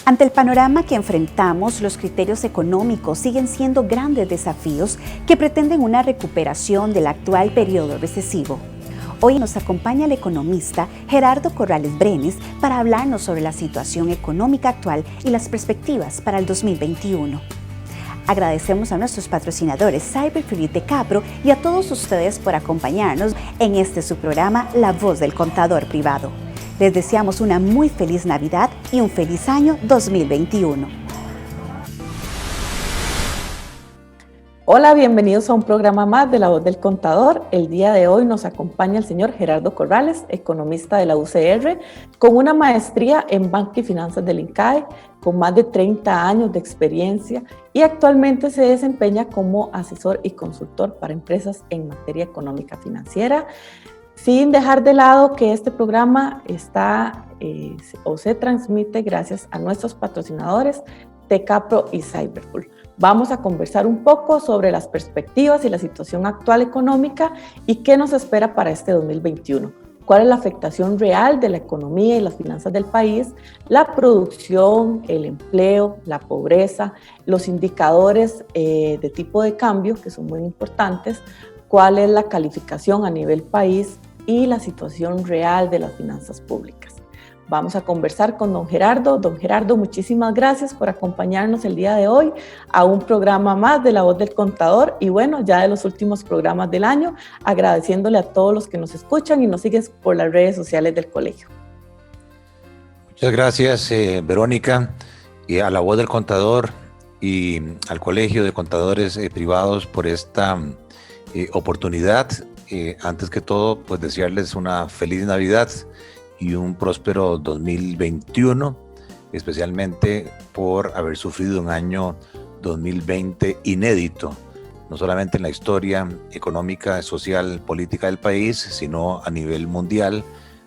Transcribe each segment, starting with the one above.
Ante el panorama que enfrentamos, los criterios económicos siguen siendo grandes desafíos que pretenden una recuperación del actual periodo recesivo. Hoy nos acompaña el economista Gerardo Corrales Brenes para hablarnos sobre la situación económica actual y las perspectivas para el 2021. Agradecemos a nuestros patrocinadores Cyberfleet de Capro y a todos ustedes por acompañarnos en este su programa La Voz del Contador Privado. Les deseamos una muy feliz Navidad y un feliz año 2021. Hola, bienvenidos a un programa más de La Voz del Contador. El día de hoy nos acompaña el señor Gerardo Corrales, economista de la UCR, con una maestría en Banca y Finanzas del INCAE, con más de 30 años de experiencia y actualmente se desempeña como asesor y consultor para empresas en materia económica financiera, sin dejar de lado que este programa se transmite gracias a nuestros patrocinadores Tecapro y Cyberfleet. Vamos a conversar un poco sobre las perspectivas y la situación actual económica y qué nos espera para este 2021. Cuál es la afectación real de la economía y las finanzas del país, la producción, el empleo, la pobreza, los indicadores de tipo de cambio, que son muy importantes, cuál es la calificación a nivel país y la situación real de las finanzas públicas. Vamos a conversar con don Gerardo. Don Gerardo, muchísimas gracias por acompañarnos el día de hoy a un programa más de La Voz del Contador y bueno, ya de los últimos programas del año, agradeciéndole a todos los que nos escuchan y nos siguen por las redes sociales del colegio. Muchas gracias, Verónica, y a La Voz del Contador y al Colegio de Contadores Privados por esta oportunidad. Antes que todo, pues desearles una feliz Navidad y un próspero 2021, especialmente por haber sufrido un año 2020 inédito, no solamente en la historia económica, social, política del país, sino a nivel mundial,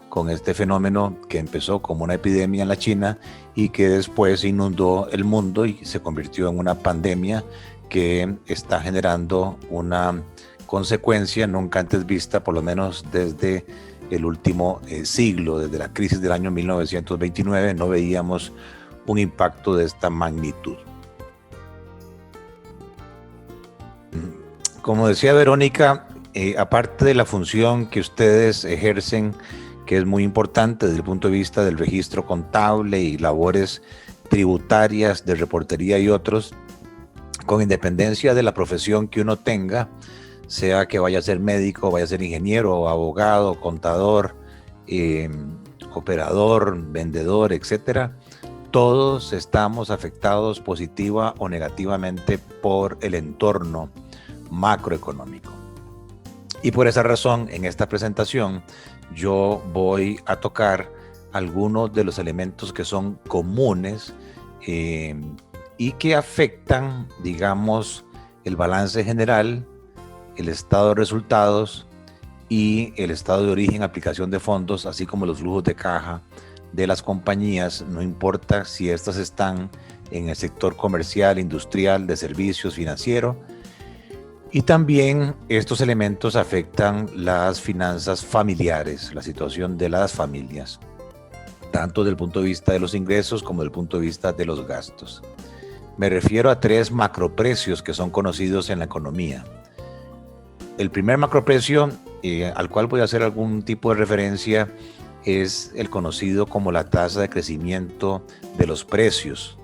con este fenómeno que empezó como una epidemia en la China y que después inundó el mundo y se convirtió en una pandemia que está generando una consecuencia nunca antes vista, por lo menos desde el último siglo. Desde la crisis del año 1929 no veíamos un impacto de esta magnitud. Como decía Verónica, aparte de la función que ustedes ejercen, que es muy importante desde el punto de vista del registro contable y labores tributarias, de reportería y otros, con independencia de la profesión que uno tenga, sea que vaya a ser médico, vaya a ser ingeniero, abogado, contador, operador, vendedor, etcétera, todos estamos afectados positiva o negativamente por el entorno macroeconómico. Y por esa razón, en esta presentación, yo voy a tocar algunos de los elementos que son comunes y que afectan, digamos, el balance general, el estado de resultados y el estado de origen, aplicación de fondos, así como los flujos de caja de las compañías, no importa si estas están en el sector comercial, industrial, de servicios, financiero. Y también estos elementos afectan las finanzas familiares, la situación de las familias, tanto desde el punto de vista de los ingresos como desde el punto de vista de los gastos. Me refiero a tres macroprecios que son conocidos en la economía. El primer macroprecio, al cual voy a hacer algún tipo de referencia, es el conocido como la tasa de crecimiento de los precios,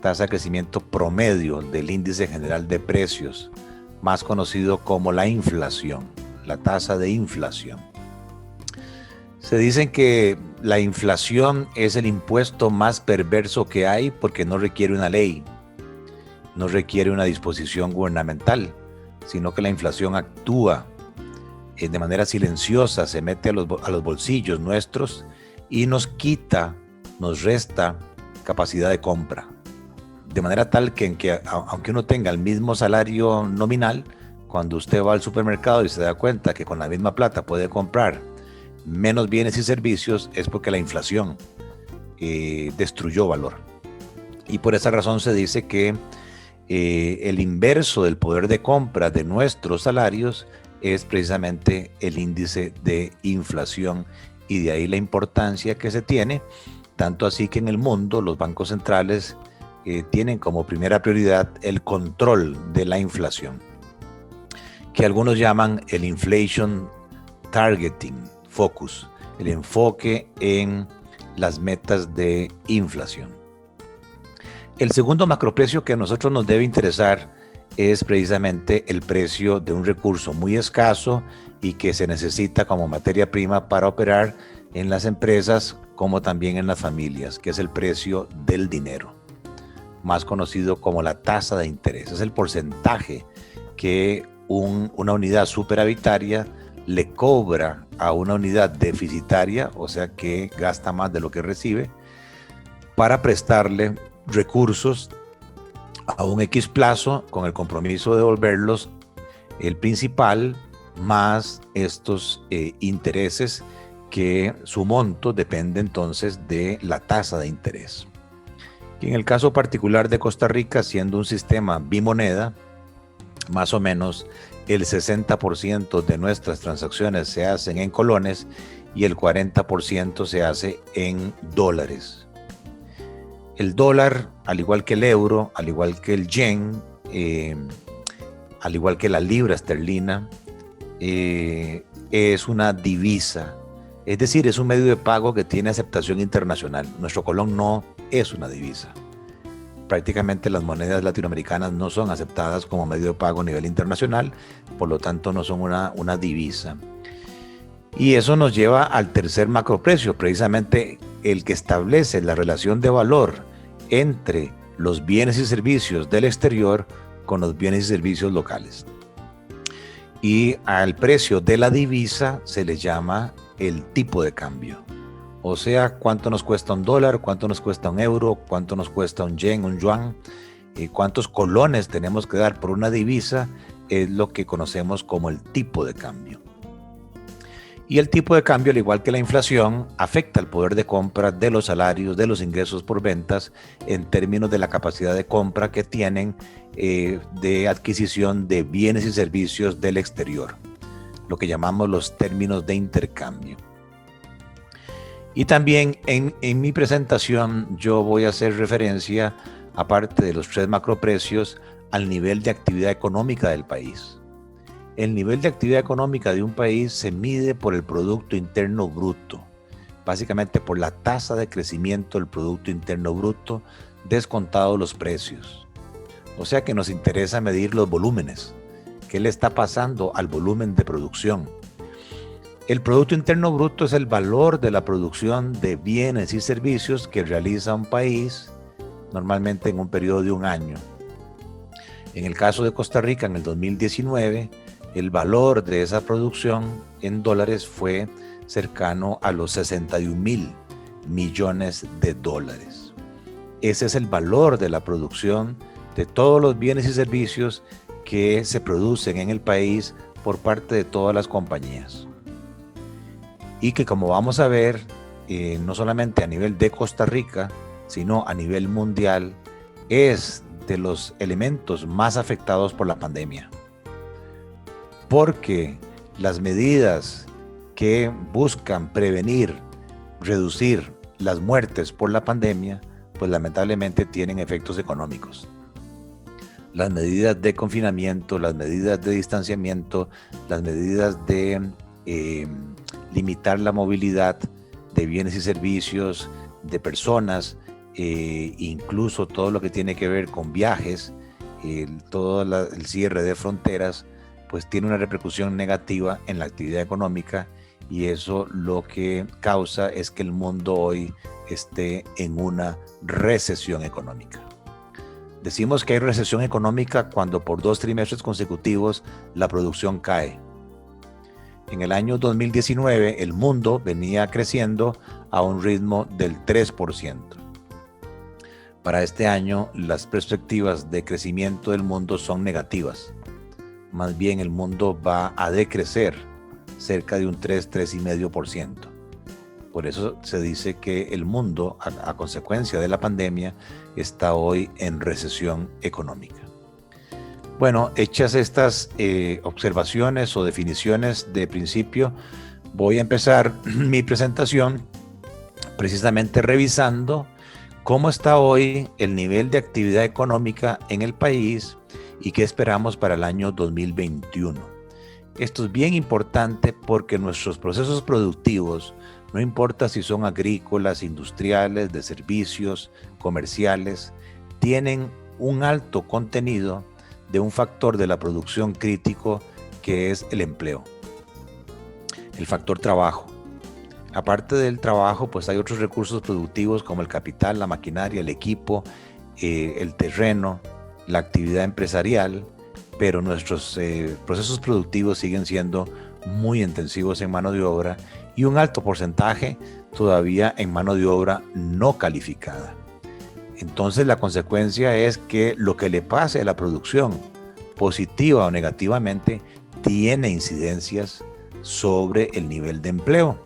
tasa de crecimiento promedio del índice general de precios, más conocido como la inflación, la tasa de inflación. Se dice que la inflación es el impuesto más perverso que hay porque no requiere una ley, no requiere una disposición gubernamental, sino que la inflación actúa de manera silenciosa, se mete a los bolsillos nuestros y nos quita, nos resta capacidad de compra. De manera tal que aunque uno tenga el mismo salario nominal, cuando usted va al supermercado y se da cuenta que con la misma plata puede comprar menos bienes y servicios, es porque la inflación destruyó valor. Y por esa razón se dice que el inverso del poder de compra de nuestros salarios es precisamente el índice de inflación, y de ahí la importancia que se tiene tanto así que en el mundo los bancos centrales tienen como primera prioridad el control de la inflación, que algunos llaman el Inflation Targeting Focus, el enfoque en las metas de inflación. El segundo macroprecio que a nosotros nos debe interesar es precisamente el precio de un recurso muy escaso y que se necesita como materia prima para operar en las empresas como también en las familias, que es el precio del dinero, más conocido como la tasa de interés. Es el porcentaje que una unidad superavitaria le cobra a una unidad deficitaria, o sea que gasta más de lo que recibe, para prestarle recursos a un X plazo con el compromiso de devolverlos el principal más estos intereses, que su monto depende entonces de la tasa de interés. Y en el caso particular de Costa Rica, siendo un sistema bimoneda, más o menos el 60% de nuestras transacciones se hacen en colones y el 40% se hace en dólares. El dólar, al igual que el euro, al igual que el yen, al igual que la libra esterlina, es una divisa. Es decir, es un medio de pago que tiene aceptación internacional. Nuestro colón no es una divisa. Prácticamente las monedas latinoamericanas no son aceptadas como medio de pago a nivel internacional, por lo tanto no son una divisa. Y eso nos lleva al tercer macroprecio, precisamente el que establece la relación de valor entre los bienes y servicios del exterior con los bienes y servicios locales. Y al precio de la divisa se le llama el tipo de cambio. O sea, cuánto nos cuesta un dólar, cuánto nos cuesta un euro, cuánto nos cuesta un yen, un yuan, cuántos colones tenemos que dar por una divisa, es lo que conocemos como el tipo de cambio. Y el tipo de cambio, al igual que la inflación, afecta el poder de compra de los salarios, de los ingresos por ventas, en términos de la capacidad de compra que tienen de adquisición de bienes y servicios del exterior, lo que llamamos los términos de intercambio. Y también en mi presentación yo voy a hacer referencia, aparte de los tres macroprecios, al nivel de actividad económica del país. El nivel de actividad económica de un país se mide por el Producto Interno Bruto, básicamente por la tasa de crecimiento del Producto Interno Bruto descontado los precios. O sea que nos interesa medir los volúmenes. ¿Qué le está pasando al volumen de producción? El Producto Interno Bruto es el valor de la producción de bienes y servicios que realiza un país, normalmente en un periodo de un año. En el caso de Costa Rica, en el 2019, el valor de esa producción en dólares fue cercano a los 61,000 millones de dólares. Ese es el valor de la producción de todos los bienes y servicios que se producen en el país por parte de todas las compañías. Y que, como vamos a ver, no solamente a nivel de Costa Rica, sino a nivel mundial, es de los elementos más afectados por la pandemia. Porque las medidas que buscan prevenir, reducir las muertes por la pandemia, pues lamentablemente tienen efectos económicos. Las medidas de confinamiento, las medidas de distanciamiento, las medidas de limitar la movilidad de bienes y servicios, de personas, incluso todo lo que tiene que ver con viajes, todo el cierre de fronteras, pues tiene una repercusión negativa en la actividad económica, y eso lo que causa es que el mundo hoy esté en una recesión económica. Decimos que hay recesión económica cuando por 2 trimestres consecutivos la producción cae. En el año 2019 el mundo venía creciendo a un ritmo del 3%. Para este año las perspectivas de crecimiento del mundo son negativas. Más bien el mundo va a decrecer cerca de un 3,5%. Por eso se dice que el mundo, a consecuencia de la pandemia, está hoy en recesión económica. Bueno, hechas estas observaciones o definiciones de principio, voy a empezar mi presentación precisamente revisando cómo está hoy el nivel de actividad económica en el país y qué esperamos para el año 2021. Esto es bien importante porque nuestros procesos productivos, no importa si son agrícolas, industriales, de servicios, comerciales, tienen un alto contenido de un factor de la producción crítico que es el empleo, el factor trabajo. Aparte del trabajo, pues hay otros recursos productivos como el capital, la maquinaria, el equipo, el terreno, la actividad empresarial, pero nuestros procesos productivos siguen siendo muy intensivos en mano de obra y un alto porcentaje todavía en mano de obra no calificada. Entonces la consecuencia es que lo que le pase a la producción, positiva o negativamente, tiene incidencias sobre el nivel de empleo.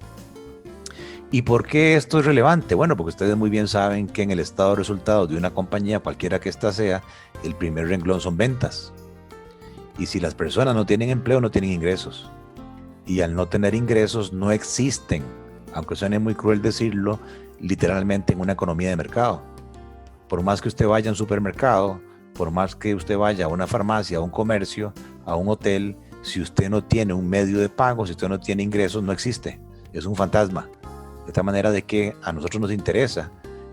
¿Y por qué esto es relevante? Bueno, porque ustedes muy bien saben que en el estado de resultados de una compañía, cualquiera que ésta sea, el primer renglón son ventas. Y si las personas no tienen empleo, no tienen ingresos. Y al no tener ingresos, no existen, aunque suene muy cruel decirlo, literalmente en una economía de mercado. Por más que usted vaya a un supermercado, por más que usted vaya a una farmacia, a un comercio, a un hotel, si usted no tiene un medio de pago, si usted no tiene ingresos, no existe. Es un fantasma. De tal manera de que a nosotros nos interesa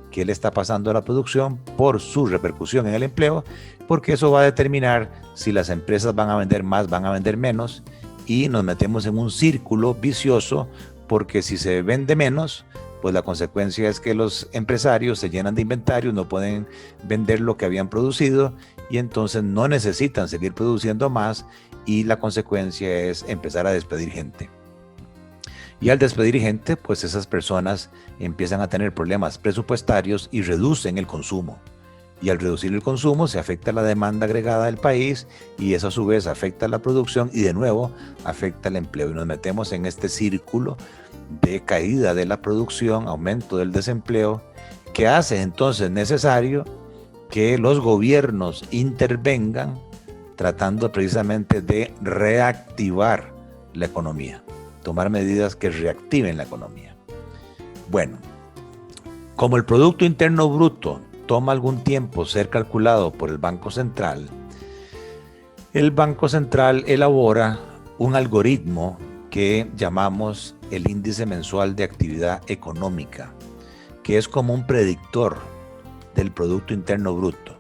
qué le está pasando a la producción por su repercusión en el empleo, porque eso va a determinar si las empresas van a vender más, van a vender menos, y nos metemos en un círculo vicioso, porque si se vende menos, pues la consecuencia es que los empresarios se llenan de inventarios, no pueden vender lo que habían producido y entonces no necesitan seguir produciendo más y la consecuencia es empezar a despedir gente. Y al despedir gente, pues esas personas empiezan a tener problemas presupuestarios y reducen el consumo. Y al reducir el consumo se afecta la demanda agregada del país y eso a su vez afecta la producción y de nuevo afecta el empleo. Y nos metemos en este círculo de caída de la producción, aumento del desempleo, que hace entonces necesario que los gobiernos intervengan tratando precisamente de reactivar la economía. Tomar medidas que reactiven la economía. Bueno, como el Producto Interno Bruto toma algún tiempo ser calculado por el Banco Central, el Banco Central elabora un algoritmo que llamamos el Índice Mensual de Actividad Económica, que es como un predictor del Producto Interno Bruto,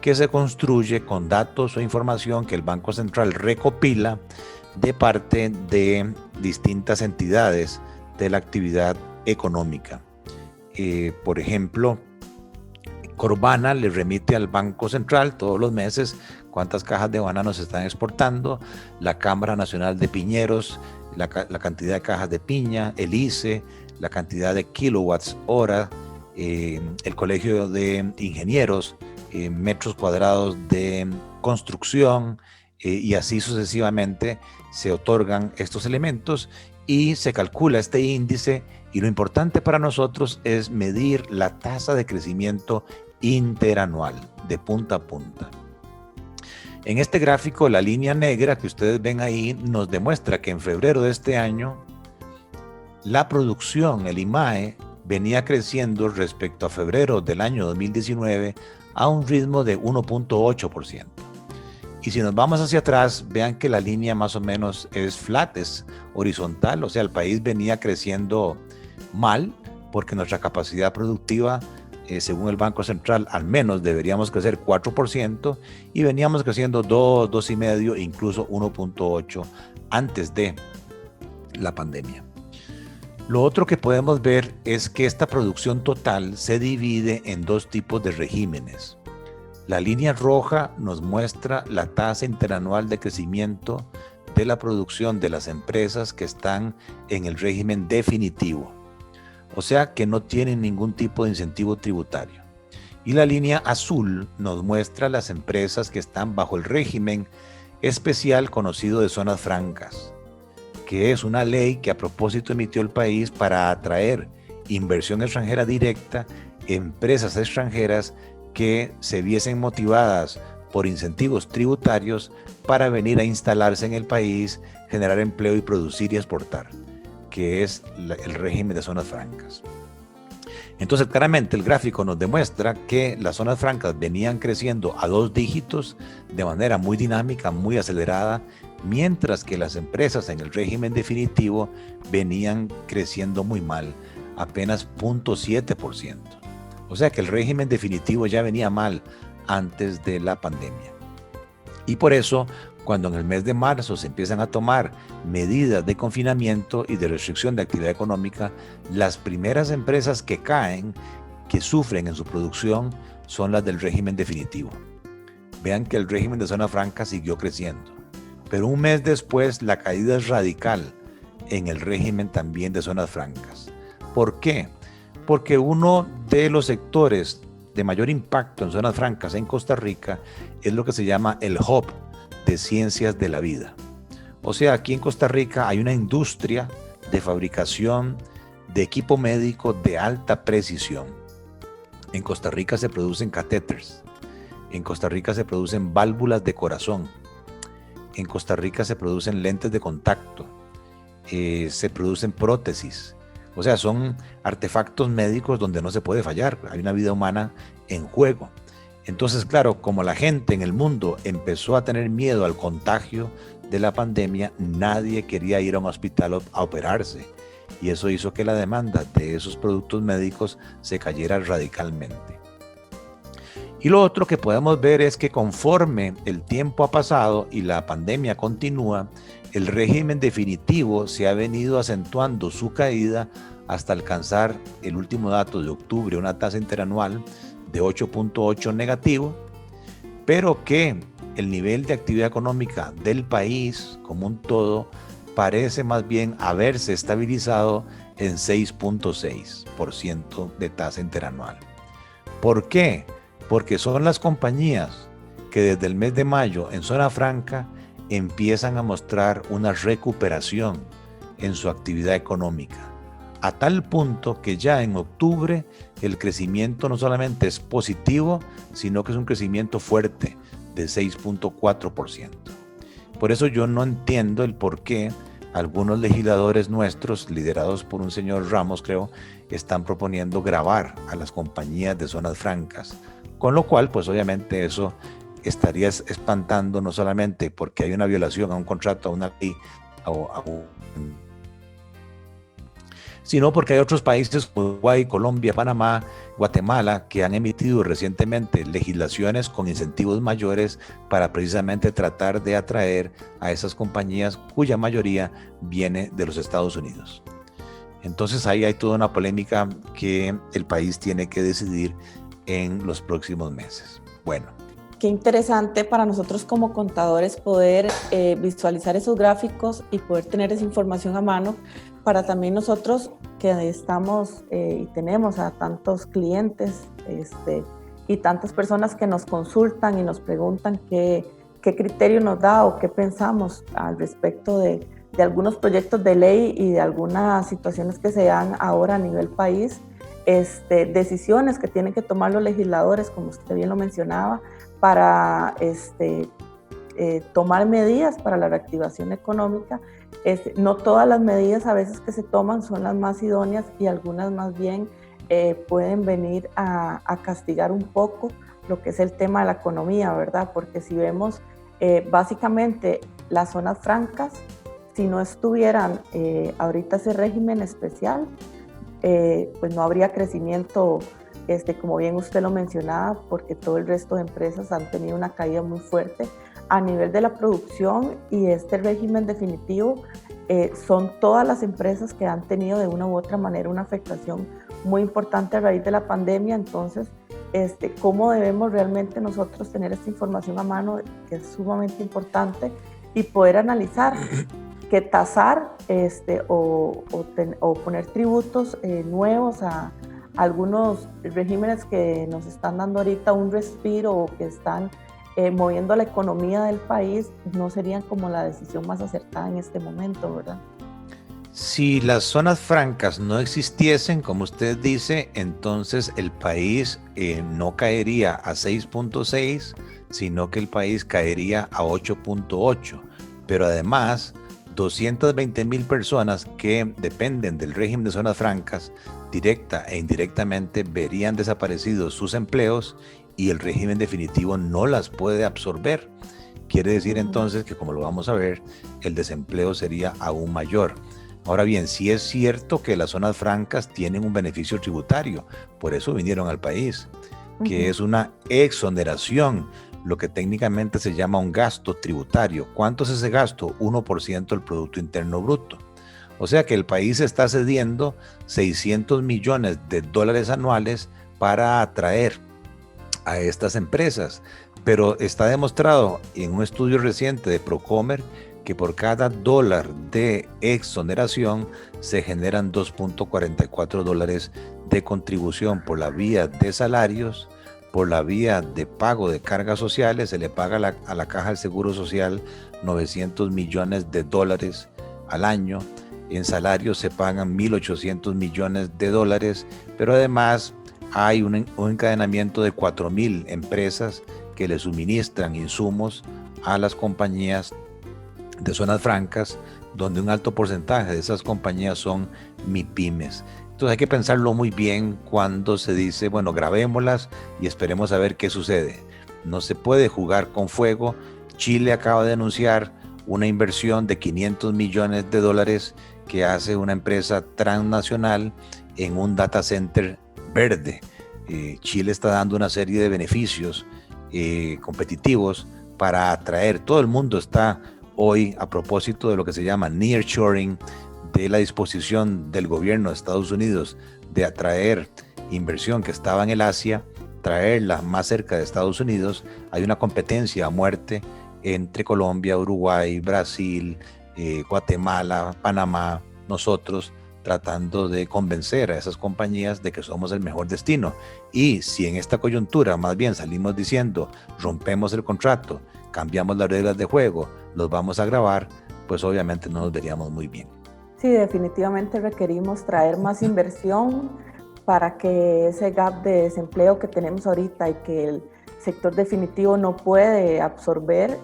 que se construye con datos o información que el Banco Central recopila de parte de distintas entidades de la actividad económica. Por ejemplo, Corbana le remite al Banco Central todos los meses cuántas cajas de banano se están exportando, la Cámara Nacional de Piñeros, la cantidad de cajas de piña, el ICE, la cantidad de kilowatts hora, el Colegio de Ingenieros, metros cuadrados de construcción, y así sucesivamente se otorgan estos elementos y se calcula este índice y lo importante para nosotros es medir la tasa de crecimiento interanual de punta a punta. En este gráfico la línea negra que ustedes ven ahí nos demuestra que en febrero de este año la producción, el IMAE, venía creciendo respecto a febrero del año 2019 a un ritmo de 1.8%. Y si nos vamos hacia atrás, vean que la línea más o menos es flat, es horizontal, o sea, el país venía creciendo mal porque nuestra capacidad productiva, según el Banco Central, al menos deberíamos crecer 4% y veníamos creciendo 2, 2,5, incluso 1.8 antes de la pandemia. Lo otro que podemos ver es que esta producción total se divide en dos tipos de regímenes. La línea roja nos muestra la tasa interanual de crecimiento de la producción de las empresas que están en el régimen definitivo, o sea que no tienen ningún tipo de incentivo tributario. Y la línea azul nos muestra las empresas que están bajo el régimen especial conocido de zonas francas, que es una ley que a propósito emitió el país para atraer inversión extranjera directa, empresas extranjeras que se viesen motivadas por incentivos tributarios para venir a instalarse en el país, generar empleo y producir y exportar, que es el régimen de zonas francas. Entonces, claramente el gráfico nos demuestra que las zonas francas venían creciendo a 2 dígitos de manera muy dinámica, muy acelerada, mientras que las empresas en el régimen definitivo venían creciendo muy mal, apenas 0.7%. O sea que el régimen definitivo ya venía mal antes de la pandemia. Y por eso, cuando en el mes de marzo se empiezan a tomar medidas de confinamiento y de restricción de actividad económica, las primeras empresas que caen, que sufren en su producción, son las del régimen definitivo. Vean que el régimen de zona franca siguió creciendo, pero un mes después la caída es radical en el régimen también de zonas francas. ¿Por qué? Porque uno de los sectores de mayor impacto en zonas francas en Costa Rica es lo que se llama el hub de ciencias de la vida. O sea, aquí en Costa Rica hay una industria de fabricación de equipo médico de alta precisión. En Costa Rica se producen catéteres, en Costa Rica se producen válvulas de corazón, en Costa Rica se producen lentes de contacto, se producen prótesis. O sea, son artefactos médicos donde no se puede fallar, hay una vida humana en juego. Entonces, claro, como la gente en el mundo empezó a tener miedo al contagio de la pandemia, nadie quería ir a un hospital a operarse. Y eso hizo que la demanda de esos productos médicos se cayera radicalmente. Y lo otro que podemos ver es que conforme el tiempo ha pasado y la pandemia continúa, el régimen definitivo se ha venido acentuando su caída hasta alcanzar el último dato de octubre, una tasa interanual de 8.8 negativo, pero que el nivel de actividad económica del país como un todo parece más bien haberse estabilizado en 6.6% de tasa interanual. ¿Por qué? Porque son las compañías que desde el mes de mayo en zona franca empiezan a mostrar una recuperación en su actividad económica, a tal punto que ya en octubre el crecimiento no solamente es positivo, sino que es un crecimiento fuerte de 6.4%. Por eso yo no entiendo el por qué algunos legisladores nuestros, liderados por un señor Ramos, creo, están proponiendo gravar a las compañías de zonas francas, con lo cual, pues obviamente eso estaría espantando no solamente porque hay una violación a un contrato, a una ley, sino porque hay otros países como Uruguay, Colombia, Panamá, Guatemala, que han emitido recientemente legislaciones con incentivos mayores para precisamente tratar de atraer a esas compañías cuya mayoría viene de los Estados Unidos. Entonces ahí hay toda una polémica que el país tiene que decidir en los próximos meses. Bueno. Qué interesante para nosotros como contadores poder visualizar esos gráficos y poder tener esa información a mano para también nosotros que estamos y tenemos a tantos clientes y tantas personas que nos consultan y nos preguntan qué criterio nos da o qué pensamos al respecto de algunos proyectos de ley y de algunas situaciones que se dan ahora a nivel país, decisiones que tienen que tomar los legisladores, como usted bien lo mencionaba, para tomar medidas para la reactivación económica. No todas las medidas a veces que se toman son las más idóneas y algunas más bien pueden venir a castigar un poco lo que es el tema de la economía, ¿verdad? Porque si vemos básicamente las zonas francas, si no estuvieran ahorita ese régimen especial, pues no habría crecimiento, como bien usted lo mencionaba, porque todo el resto de empresas han tenido una caída muy fuerte a nivel de la producción, y este régimen definitivo son todas las empresas que han tenido de una u otra manera una afectación muy importante a raíz de la pandemia. Entonces, cómo debemos realmente nosotros tener esta información a mano, que es sumamente importante, y poder analizar que tasar o poner tributos nuevos a algunos regímenes que nos están dando ahorita un respiro o que están moviendo la economía del país, no serían como la decisión más acertada en este momento, ¿verdad? Si las zonas francas no existiesen, como usted dice, entonces el país no caería a 6.6, sino que el país caería a 8.8. Pero además, 220,000 personas que dependen del régimen de zonas francas directa e indirectamente verían desaparecidos sus empleos y el régimen definitivo no las puede absorber. Quiere decir entonces que, como lo vamos a ver, el desempleo sería aún mayor. Ahora bien, sí es cierto que las zonas francas tienen un beneficio tributario, por eso vinieron al país, que es una exoneración, lo que técnicamente se llama un gasto tributario. ¿Cuánto es ese gasto? 1% del Producto Interno Bruto. O sea que el país está cediendo 600 millones de dólares anuales para atraer a estas empresas. Pero está demostrado en un estudio reciente de Procomer que por cada dólar de exoneración se generan 2.44 dólares de contribución por la vía de salarios, por la vía de pago de cargas sociales. Se le paga a la Caja del Seguro Social 900 millones de dólares al año. En salarios se pagan 1.800 millones de dólares, pero además hay un encadenamiento de 4.000 empresas que le suministran insumos a las compañías de zonas francas, donde un alto porcentaje de esas compañías son MIPYMES. Entonces hay que pensarlo muy bien cuando se dice, bueno, grabémoslas y esperemos a ver qué sucede. No se puede jugar con fuego. Chile acaba de anunciar una inversión de 500 millones de dólares que hace una empresa transnacional en un data center verde. Chile está dando una serie de beneficios competitivos para atraer. Todo el mundo está hoy, a propósito de lo que se llama nearshoring, de la disposición del gobierno de Estados Unidos de atraer inversión que estaba en el Asia, traerla más cerca de Estados Unidos. Hay una competencia a muerte entre Colombia, Uruguay, Brasil, Guatemala, Panamá, nosotros, tratando de convencer a esas compañías de que somos el mejor destino. Y si en esta coyuntura más bien salimos diciendo, rompemos el contrato, cambiamos las reglas de juego, los vamos a grabar, pues obviamente no nos veríamos muy bien. Sí, definitivamente requerimos traer más inversión para que ese gap de desempleo que tenemos ahorita y que el sector definitivo no puede absorber,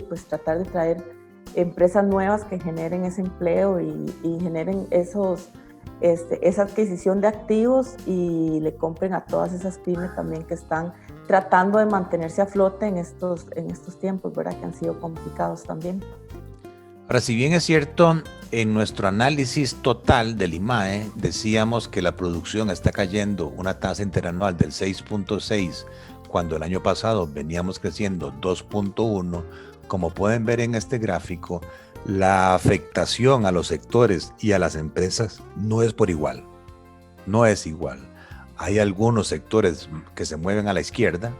pues tratar de traer empresas nuevas que generen ese empleo y generen esa adquisición de activos y le compren a todas esas pymes también que están tratando de mantenerse a flote en estos tiempos, ¿verdad? Que han sido complicados también. Ahora, si bien es cierto, en nuestro análisis total del IMAE decíamos que la producción está cayendo una tasa interanual del 6.6, cuando el año pasado veníamos creciendo 2.1, como pueden ver en este gráfico, la afectación a los sectores y a las empresas no es por igual. No es igual. Hay algunos sectores que se mueven a la izquierda,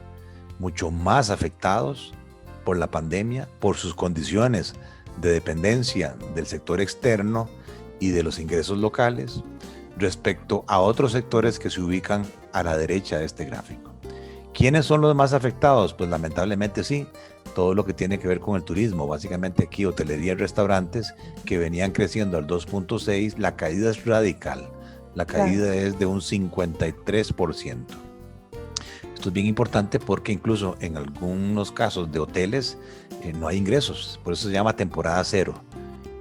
mucho más afectados por la pandemia, por sus condiciones de dependencia del sector externo y de los ingresos locales, respecto a otros sectores que se ubican a la derecha de este gráfico. ¿Quiénes son los más afectados? Pues lamentablemente sí, todo lo que tiene que ver con el turismo, básicamente aquí hotelería y restaurantes que venían creciendo al 2.6, la caída es radical, la caída es de un 53%. Esto es bien importante porque incluso en algunos casos de hoteles no hay ingresos, por eso se llama temporada cero.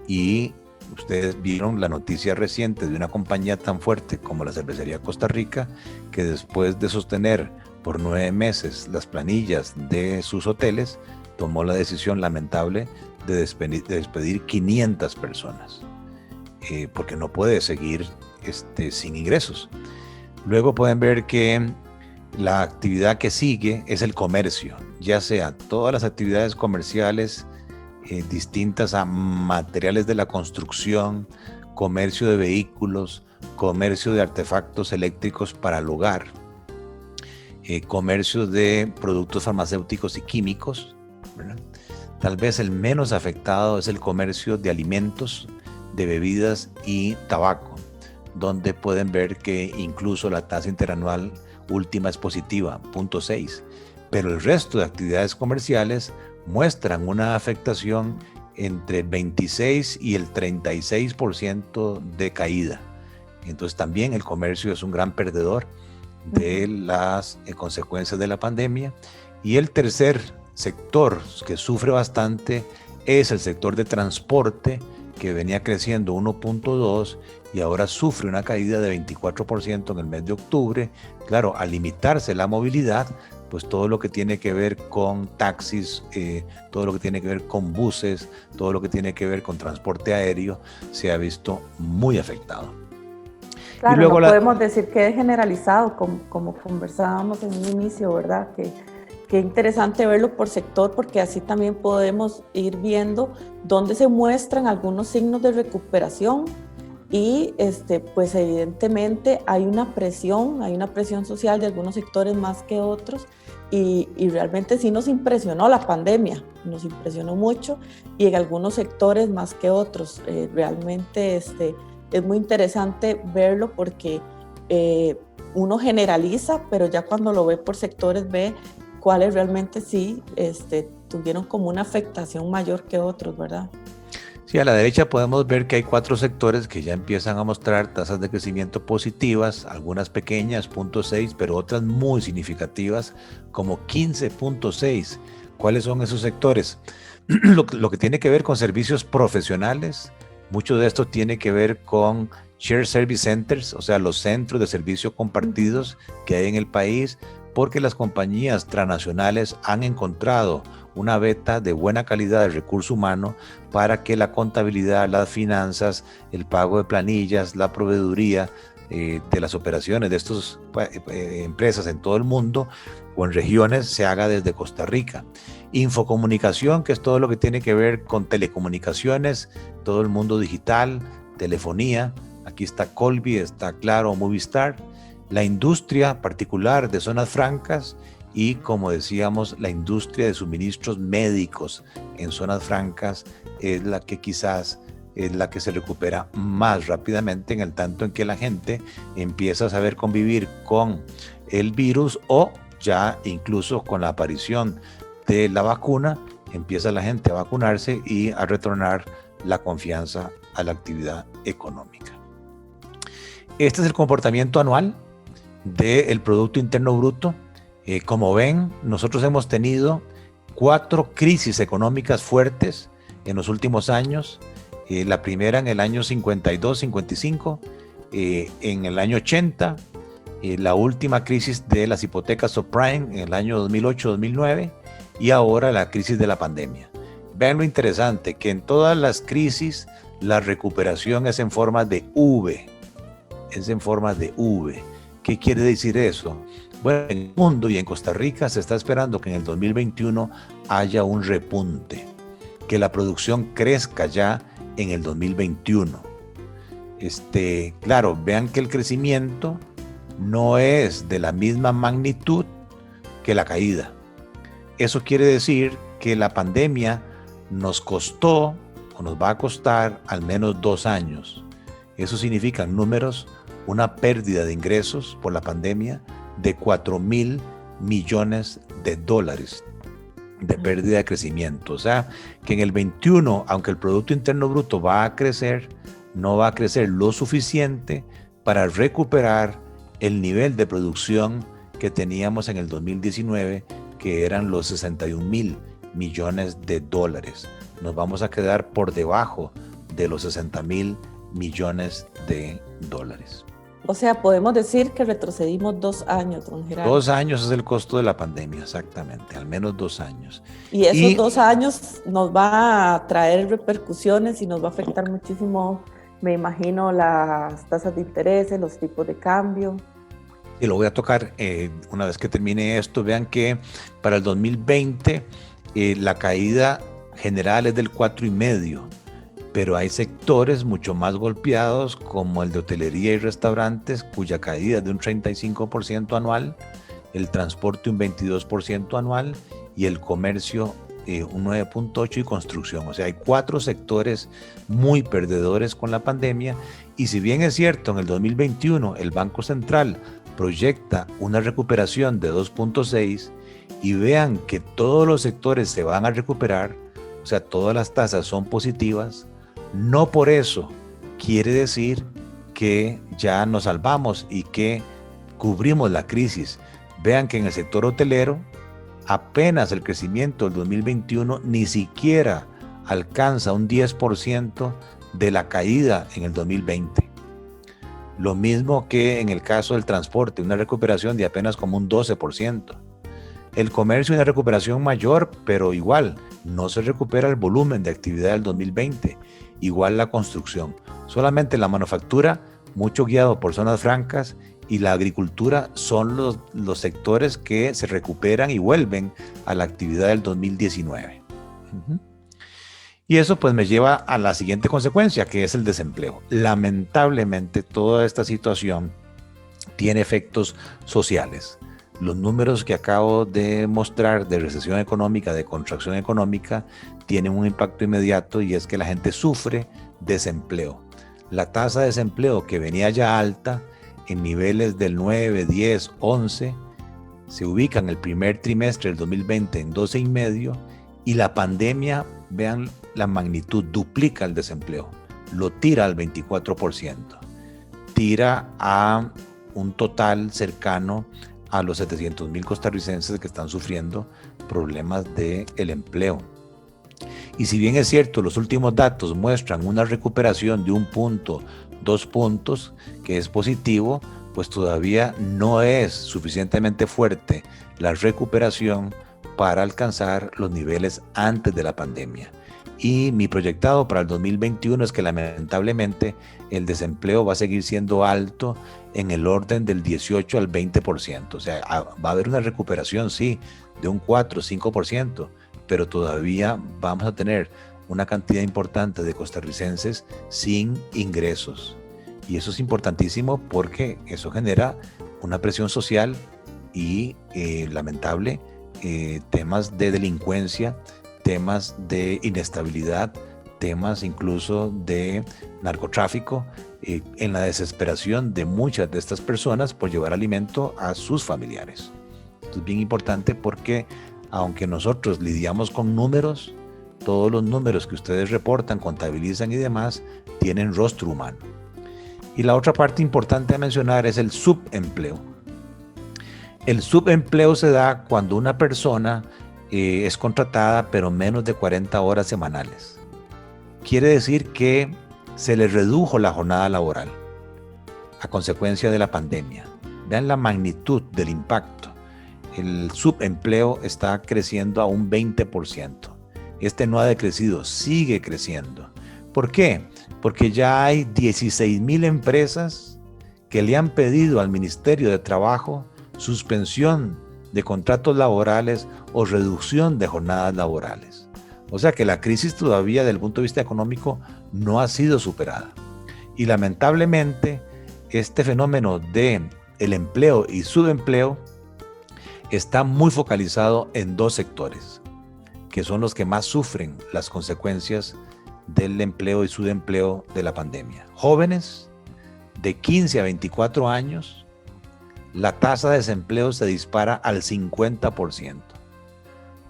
Y ustedes vieron la noticia reciente de una compañía tan fuerte como la Cervecería Costa Rica, que después de sostener por 9 meses las planillas de sus hoteles, tomó la decisión lamentable de despedir 500 personas, porque no puede seguir sin ingresos. Luego pueden ver que la actividad que sigue es el comercio, ya sea todas las actividades comerciales distintas a materiales de la construcción, comercio de vehículos, comercio de artefactos eléctricos para el hogar, comercio de productos farmacéuticos y químicos, ¿verdad? Tal vez el menos afectado es el comercio de alimentos, de bebidas y tabaco, donde pueden ver que incluso la tasa interanual última es positiva, 0.6, pero el resto de actividades comerciales muestran una afectación entre el 26 y el 36% de caída. Entonces también el comercio es un gran perdedor de las consecuencias de la pandemia. Y el tercer sector que sufre bastante es el sector de transporte, que venía creciendo 1.2 y ahora sufre una caída de 24% en el mes de octubre. Claro, al limitarse la movilidad, pues todo lo que tiene que ver con taxis, todo lo que tiene que ver con buses, todo lo que tiene que ver con transporte aéreo, se ha visto muy afectado. Claro, y luego no podemos decir que es generalizado, como conversábamos en un inicio, ¿verdad? Que interesante verlo por sector, porque así también podemos ir viendo dónde se muestran algunos signos de recuperación y pues evidentemente hay una presión social de algunos sectores más que otros y realmente sí nos impresionó la pandemia, nos impresionó mucho y en algunos sectores más que otros. Realmente es muy interesante verlo porque uno generaliza, pero ya cuando lo ve por sectores ve cuáles realmente sí tuvieron como una afectación mayor que otros, ¿verdad? Sí, a la derecha podemos ver que hay 4 sectores que ya empiezan a mostrar tasas de crecimiento positivas, algunas pequeñas, 0.6, pero otras muy significativas, como 15.6. ¿Cuáles son esos sectores? Lo que tiene que ver con servicios profesionales, mucho de esto tiene que ver con Shared Service Centers, o sea, los centros de servicio compartidos que hay en el país, porque las compañías transnacionales han encontrado una beta de buena calidad de recurso humano para que la contabilidad, las finanzas, el pago de planillas, la proveeduría de las operaciones de estas empresas en todo el mundo o en regiones se haga desde Costa Rica. Infocomunicación, que es todo lo que tiene que ver con telecomunicaciones, todo el mundo digital, telefonía. Aquí está Colby, está Claro, Movistar. La industria particular de zonas francas y, como decíamos, la industria de suministros médicos en zonas francas es la que quizás es la que se recupera más rápidamente, en el tanto en que la gente empieza a saber convivir con el virus o ya incluso con la aparición de la vacuna, empieza la gente a vacunarse y a retornar la confianza a la actividad económica. Este es el comportamiento anual del Producto Interno Bruto. Como ven, nosotros hemos tenido 4 crisis económicas fuertes en los últimos años. La primera en el año 52-55, en el año 80, la última crisis de las hipotecas subprime en el año 2008-2009 y ahora la crisis de la pandemia. Vean lo interesante, que en todas las crisis la recuperación es en forma de V. Es en forma de V. ¿Qué quiere decir eso? Bueno, en el mundo y en Costa Rica se está esperando que en el 2021 haya un repunte, que la producción crezca ya en el 2021. Claro, vean que el crecimiento no es de la misma magnitud que la caída. Eso quiere decir que la pandemia nos costó o nos va a costar al menos 2 años. Eso significa en números una pérdida de ingresos por la pandemia de $4,000 millones de pérdida de crecimiento. O sea, que en el 21, aunque el Producto Interno Bruto va a crecer, no va a crecer lo suficiente para recuperar el nivel de producción que teníamos en el 2019, que eran los $61,000 millones. Nos vamos a quedar por debajo de los $60,000 millones. O sea, podemos decir que retrocedimos 2 años, don Gerardo. 2 años es el costo de la pandemia, exactamente, al menos 2 años. Y esos 2 años nos va a traer repercusiones y nos va a afectar muchísimo, me imagino, las tasas de interés, los tipos de cambio. Y lo voy a tocar una vez que termine esto. Vean que para el 2020 la caída general es del 4,5%. Pero hay sectores mucho más golpeados como el de hotelería y restaurantes, cuya caída es de un 35% anual, el transporte un 22% anual y el comercio un 9.8% y construcción. O sea, hay 4 sectores muy perdedores con la pandemia y si bien es cierto, en el 2021 el Banco Central proyecta una recuperación de 2.6% y vean que todos los sectores se van a recuperar, o sea, todas las tasas son positivas, no por eso quiere decir que ya nos salvamos y que cubrimos la crisis. Vean que en el sector hotelero apenas el crecimiento del 2021 ni siquiera alcanza un 10% de la caída en el 2020. Lo mismo que en el caso del transporte, una recuperación de apenas como un 12%. El comercio, una recuperación mayor, pero igual, no se recupera el volumen de actividad del 2020. Igual la construcción. Solamente la manufactura, mucho guiado por zonas francas, y la agricultura son los sectores que se recuperan y vuelven a la actividad del 2019. Y eso pues me lleva a la siguiente consecuencia, que es el desempleo. Lamentablemente toda esta situación tiene efectos sociales. Los números que acabo de mostrar de recesión económica, de contracción económica, tienen un impacto inmediato, y es que la gente sufre desempleo. La tasa de desempleo, que venía ya alta, en niveles del 9, 10, 11, se ubica en el primer trimestre del 2020 en 12,5, y la pandemia, vean la magnitud, duplica el desempleo, lo tira al 24%, tira a un total cercano a los 700,000 costarricenses que están sufriendo problemas del empleo. Y si bien es cierto, los últimos datos muestran una recuperación de 1 punto, 2 puntos, que es positivo, pues todavía no es suficientemente fuerte la recuperación para alcanzar los niveles antes de la pandemia. Y mi proyectado para el 2021 es que lamentablemente el desempleo va a seguir siendo alto, en el orden del 18 al 20%. O sea, va a haber una recuperación, sí, de un 4 o 5%, pero todavía vamos a tener una cantidad importante de costarricenses sin ingresos. Y eso es importantísimo porque eso genera una presión social y lamentable, temas de delincuencia, temas de inestabilidad, temas incluso de narcotráfico, en la desesperación de muchas de estas personas por llevar alimento a sus familiares. Esto es bien importante porque aunque nosotros lidiamos con números, todos los números que ustedes reportan, contabilizan y demás, tienen rostro humano. Y la otra parte importante a mencionar es el subempleo. El subempleo se da cuando una persona es contratada pero menos de 40 horas semanales. Quiere decir que se le redujo la jornada laboral a consecuencia de la pandemia. Vean la magnitud del impacto. El subempleo está creciendo a un 20%. Este no ha decrecido, sigue creciendo. ¿Por qué? Porque ya hay 16,000 empresas que le han pedido al Ministerio de Trabajo suspensión de contratos laborales o reducción de jornadas laborales. O sea que la crisis todavía, desde el punto de vista económico, no ha sido superada. Y lamentablemente, este fenómeno de el empleo y subempleo está muy focalizado en 2 sectores, que son los que más sufren las consecuencias del empleo y subempleo de la pandemia. Jóvenes de 15 a 24 años, la tasa de desempleo se dispara al 50%.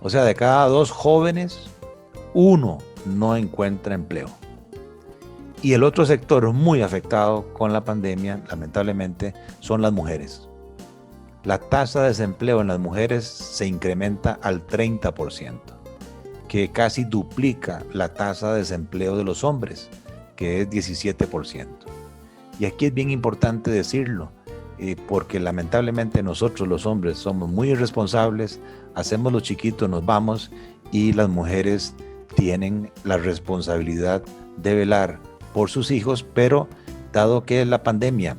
O sea, de cada 2 jóvenes, 1 no encuentra empleo. Y el otro sector muy afectado con la pandemia, lamentablemente, son las mujeres. La tasa de desempleo en las mujeres se incrementa al 30%, que casi duplica la tasa de desempleo de los hombres, que es 17%. Y aquí es bien importante decirlo, porque lamentablemente nosotros los hombres somos muy irresponsables, hacemos los chiquitos, nos vamos, y las mujeres tienen la responsabilidad de velar por sus hijos, pero dado que la pandemia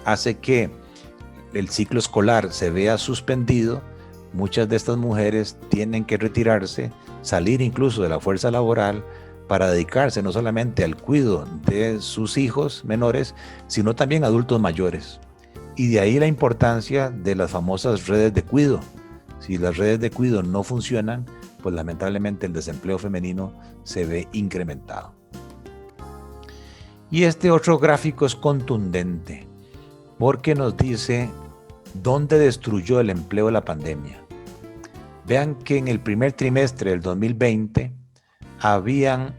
hace que el ciclo escolar se vea suspendido, muchas de estas mujeres tienen que retirarse, salir incluso de la fuerza laboral para dedicarse no solamente al cuidado de sus hijos menores, sino también adultos mayores. Y de ahí la importancia de las famosas redes de cuidado. Si las redes de cuidado no funcionan, pues lamentablemente el desempleo femenino se ve incrementado. Y este otro gráfico es contundente, porque nos dice dónde destruyó el empleo la pandemia. Vean que en el primer trimestre del 2020 habían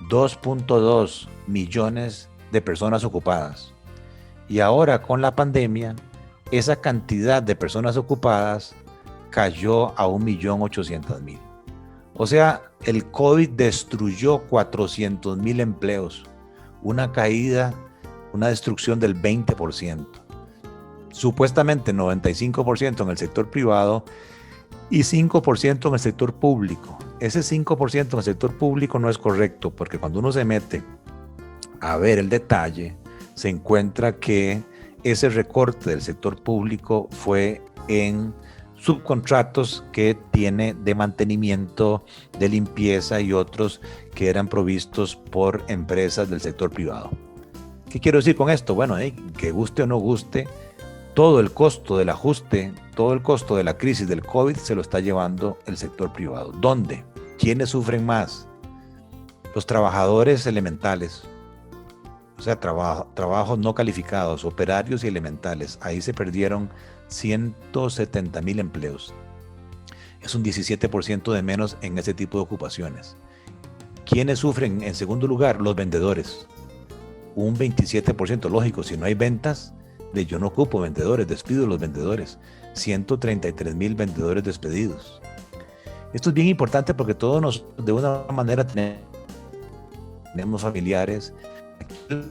2.2 millones de personas ocupadas. Y ahora con la pandemia, esa cantidad de personas ocupadas cayó a 1.800.000. O sea, el COVID destruyó 400,000 empleos, una caída, una destrucción del 20%. Supuestamente 95% en el sector privado y 5% en el sector público. Ese 5% en el sector público no es correcto, porque cuando uno se mete a ver el detalle, se encuentra que ese recorte del sector público fue en subcontratos que tiene de mantenimiento, de limpieza y otros que eran provistos por empresas del sector privado. ¿Qué quiero decir con esto? Bueno, que guste o no guste, todo el costo del ajuste, todo el costo de la crisis del COVID se lo está llevando el sector privado. ¿Dónde? ¿Quiénes sufren más? Los trabajadores elementales, o sea, trabajos no calificados, operarios y elementales. Ahí se perdieron 170,000 empleos. Es un 17% de menos en ese tipo de ocupaciones. ¿Quiénes sufren en segundo lugar? Los vendedores. Un 27%, lógico, si no hay ventas, yo no ocupo vendedores, despido a los vendedores. 133,000 vendedores despedidos. Esto es bien importante porque todos de una manera tenemos familiares. Lo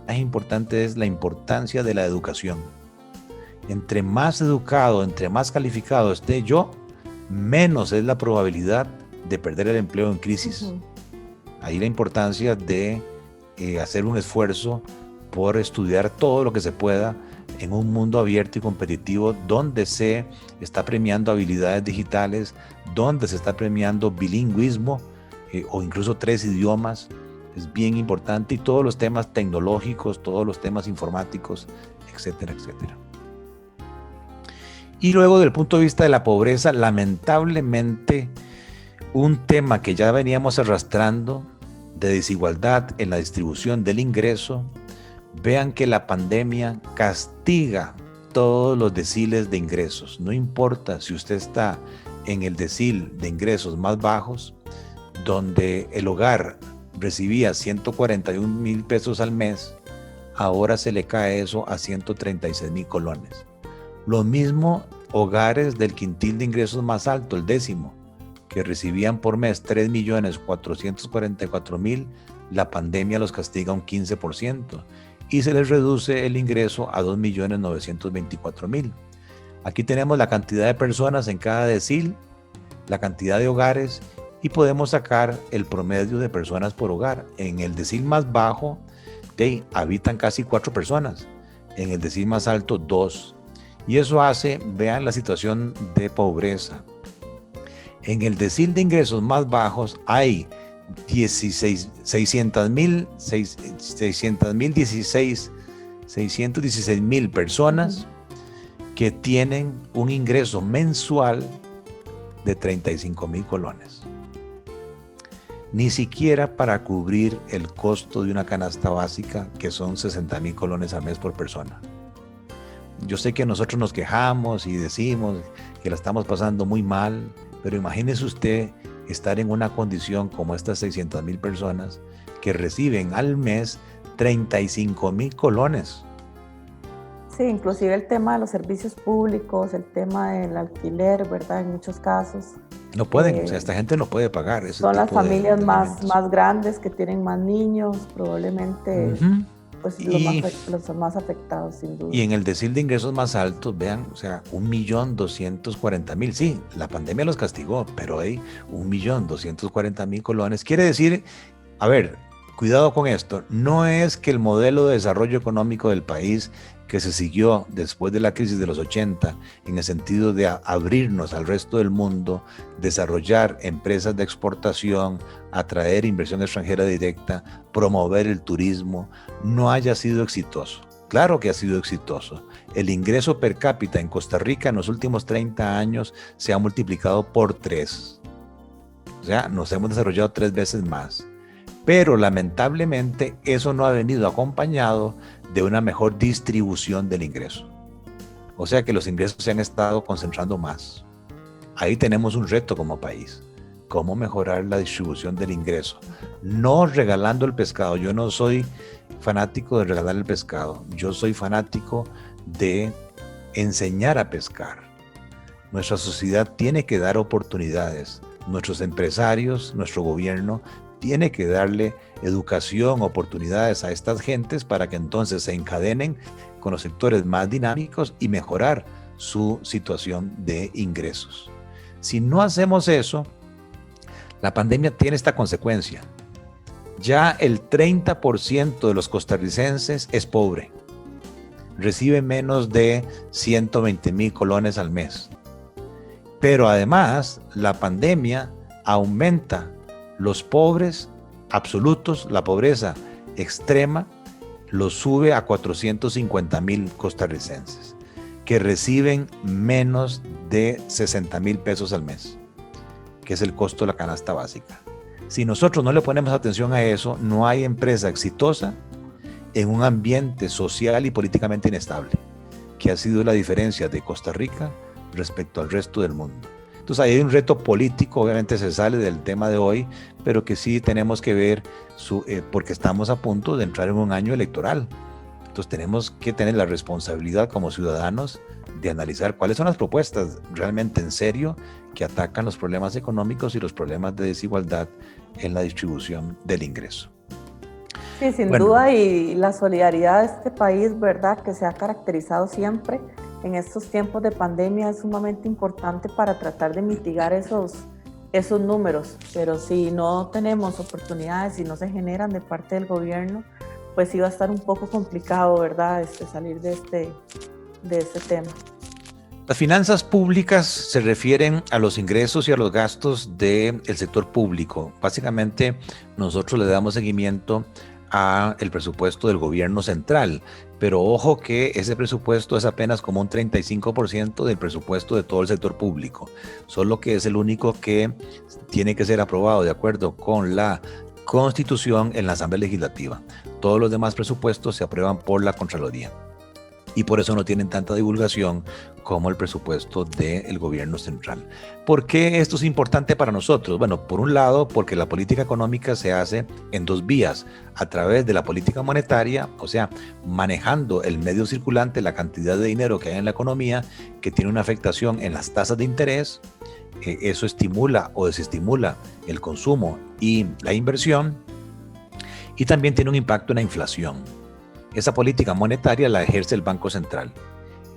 más importante es la importancia de la educación. Entre más educado, entre más calificado esté yo, menos es la probabilidad de perder el empleo en crisis. Ahí la importancia de hacer un esfuerzo por estudiar todo lo que se pueda en un mundo abierto y competitivo donde se está premiando habilidades digitales, donde se está premiando bilingüismo o incluso 3 idiomas. Es bien importante, y todos los temas tecnológicos, todos los temas informáticos, etcétera, etcétera. Y luego, del punto de vista de la pobreza, lamentablemente, un tema que ya veníamos arrastrando de desigualdad en la distribución del ingreso, vean que la pandemia castiga todos los deciles de ingresos. No importa si usted está en el decil de ingresos más bajos, donde el hogar recibía 141,000 pesos al mes, ahora se le cae eso a 136,000 colones. Lo mismo hogares del quintil de ingresos más alto, el 10º, que recibían por mes 3,444,000, la pandemia los castiga un 15% y se les reduce el ingreso a 2,924,000. Aquí tenemos la cantidad de personas en cada decil, la cantidad de hogares, y podemos sacar el promedio de personas por hogar. En el decil más bajo habitan casi 4 personas, en el decil más alto 2. Y eso hace, vean la situación de pobreza. En el decil de ingresos más bajos hay 616,000 personas que tienen un ingreso mensual de 35,000 colones. Ni siquiera para cubrir el costo de una canasta básica, que son 60,000 colones al mes por persona. Yo sé que nosotros nos quejamos y decimos que la estamos pasando muy mal, pero imagínese usted estar en una condición como estas 600,000 personas que reciben al mes 35,000 colones. Sí, inclusive el tema de los servicios públicos, el tema del alquiler, ¿verdad? En muchos casos. No pueden, o sea, esta gente no puede pagar. Son las familias más grandes que tienen más niños, probablemente pues, los más afectados, sin duda. Y en el decil de ingresos más altos, vean, o sea, 1,240,000. Sí, la pandemia los castigó, pero hay 1,240,000 colones. Quiere decir, a ver, cuidado con esto, no es que el modelo de desarrollo económico del país que se siguió después de la crisis de los 80, en el sentido de abrirnos al resto del mundo, desarrollar empresas de exportación, atraer inversión extranjera directa, promover el turismo, no haya sido exitoso. Claro que ha sido exitoso. El ingreso per cápita en Costa Rica en los últimos 30 años se ha multiplicado por 3. O sea, nos hemos desarrollado 3 veces más. Pero lamentablemente eso no ha venido acompañado de una mejor distribución del ingreso. O sea que los ingresos se han estado concentrando más. Ahí tenemos un reto como país. ¿Cómo mejorar la distribución del ingreso? No regalando el pescado. Yo no soy fanático de regalar el pescado. Yo soy fanático de enseñar a pescar. Nuestra sociedad tiene que dar oportunidades nuestros empresarios, nuestro gobierno, tiene que darle educación, oportunidades a estas gentes para que entonces se encadenen con los sectores más dinámicos y mejorar su situación de ingresos. Si no hacemos eso, la pandemia tiene esta consecuencia. Ya el 30% de los costarricenses es pobre. Recibe menos de 120,000 colones al mes. Pero además, la pandemia aumenta los pobres absolutos, la pobreza extrema, los sube a 450,000 costarricenses, que reciben menos de 60,000 pesos al mes, que es el costo de la canasta básica. Si nosotros no le ponemos atención a eso, no hay empresa exitosa en un ambiente social y políticamente inestable, que ha sido la diferencia de Costa Rica respecto al resto del mundo. Entonces hay un reto político, obviamente se sale del tema de hoy, pero que sí tenemos que ver, porque estamos a punto de entrar en un año electoral. Entonces tenemos que tener la responsabilidad como ciudadanos de analizar cuáles son las propuestas realmente en serio que atacan los problemas económicos y los problemas de desigualdad en la distribución del ingreso. Sí, sin duda, y la solidaridad de este país, ¿verdad?, que se ha caracterizado siempre en estos tiempos de pandemia, es sumamente importante para tratar de mitigar esos números. Pero si no tenemos oportunidades, si no se generan de parte del gobierno, pues sí va a estar un poco complicado, ¿verdad?, salir de este tema. Las finanzas públicas se refieren a los ingresos y a los gastos del sector público. Básicamente, nosotros le damos seguimiento al presupuesto del gobierno central, pero ojo que ese presupuesto es apenas como un 35% del presupuesto de todo el sector público, solo que es el único que tiene que ser aprobado de acuerdo con la Constitución en la Asamblea Legislativa. Todos los demás presupuestos se aprueban por la Contraloría y por eso no tienen tanta divulgación como el presupuesto del gobierno central. ¿Por qué esto es importante para nosotros? Bueno, por un lado, porque la política económica se hace en dos vías, a través de la política monetaria, o sea, manejando el medio circulante, la cantidad de dinero que hay en la economía, que tiene una afectación en las tasas de interés. Eso estimula o desestimula el consumo y la inversión, y también tiene un impacto en la inflación. Esa política monetaria la ejerce el Banco Central.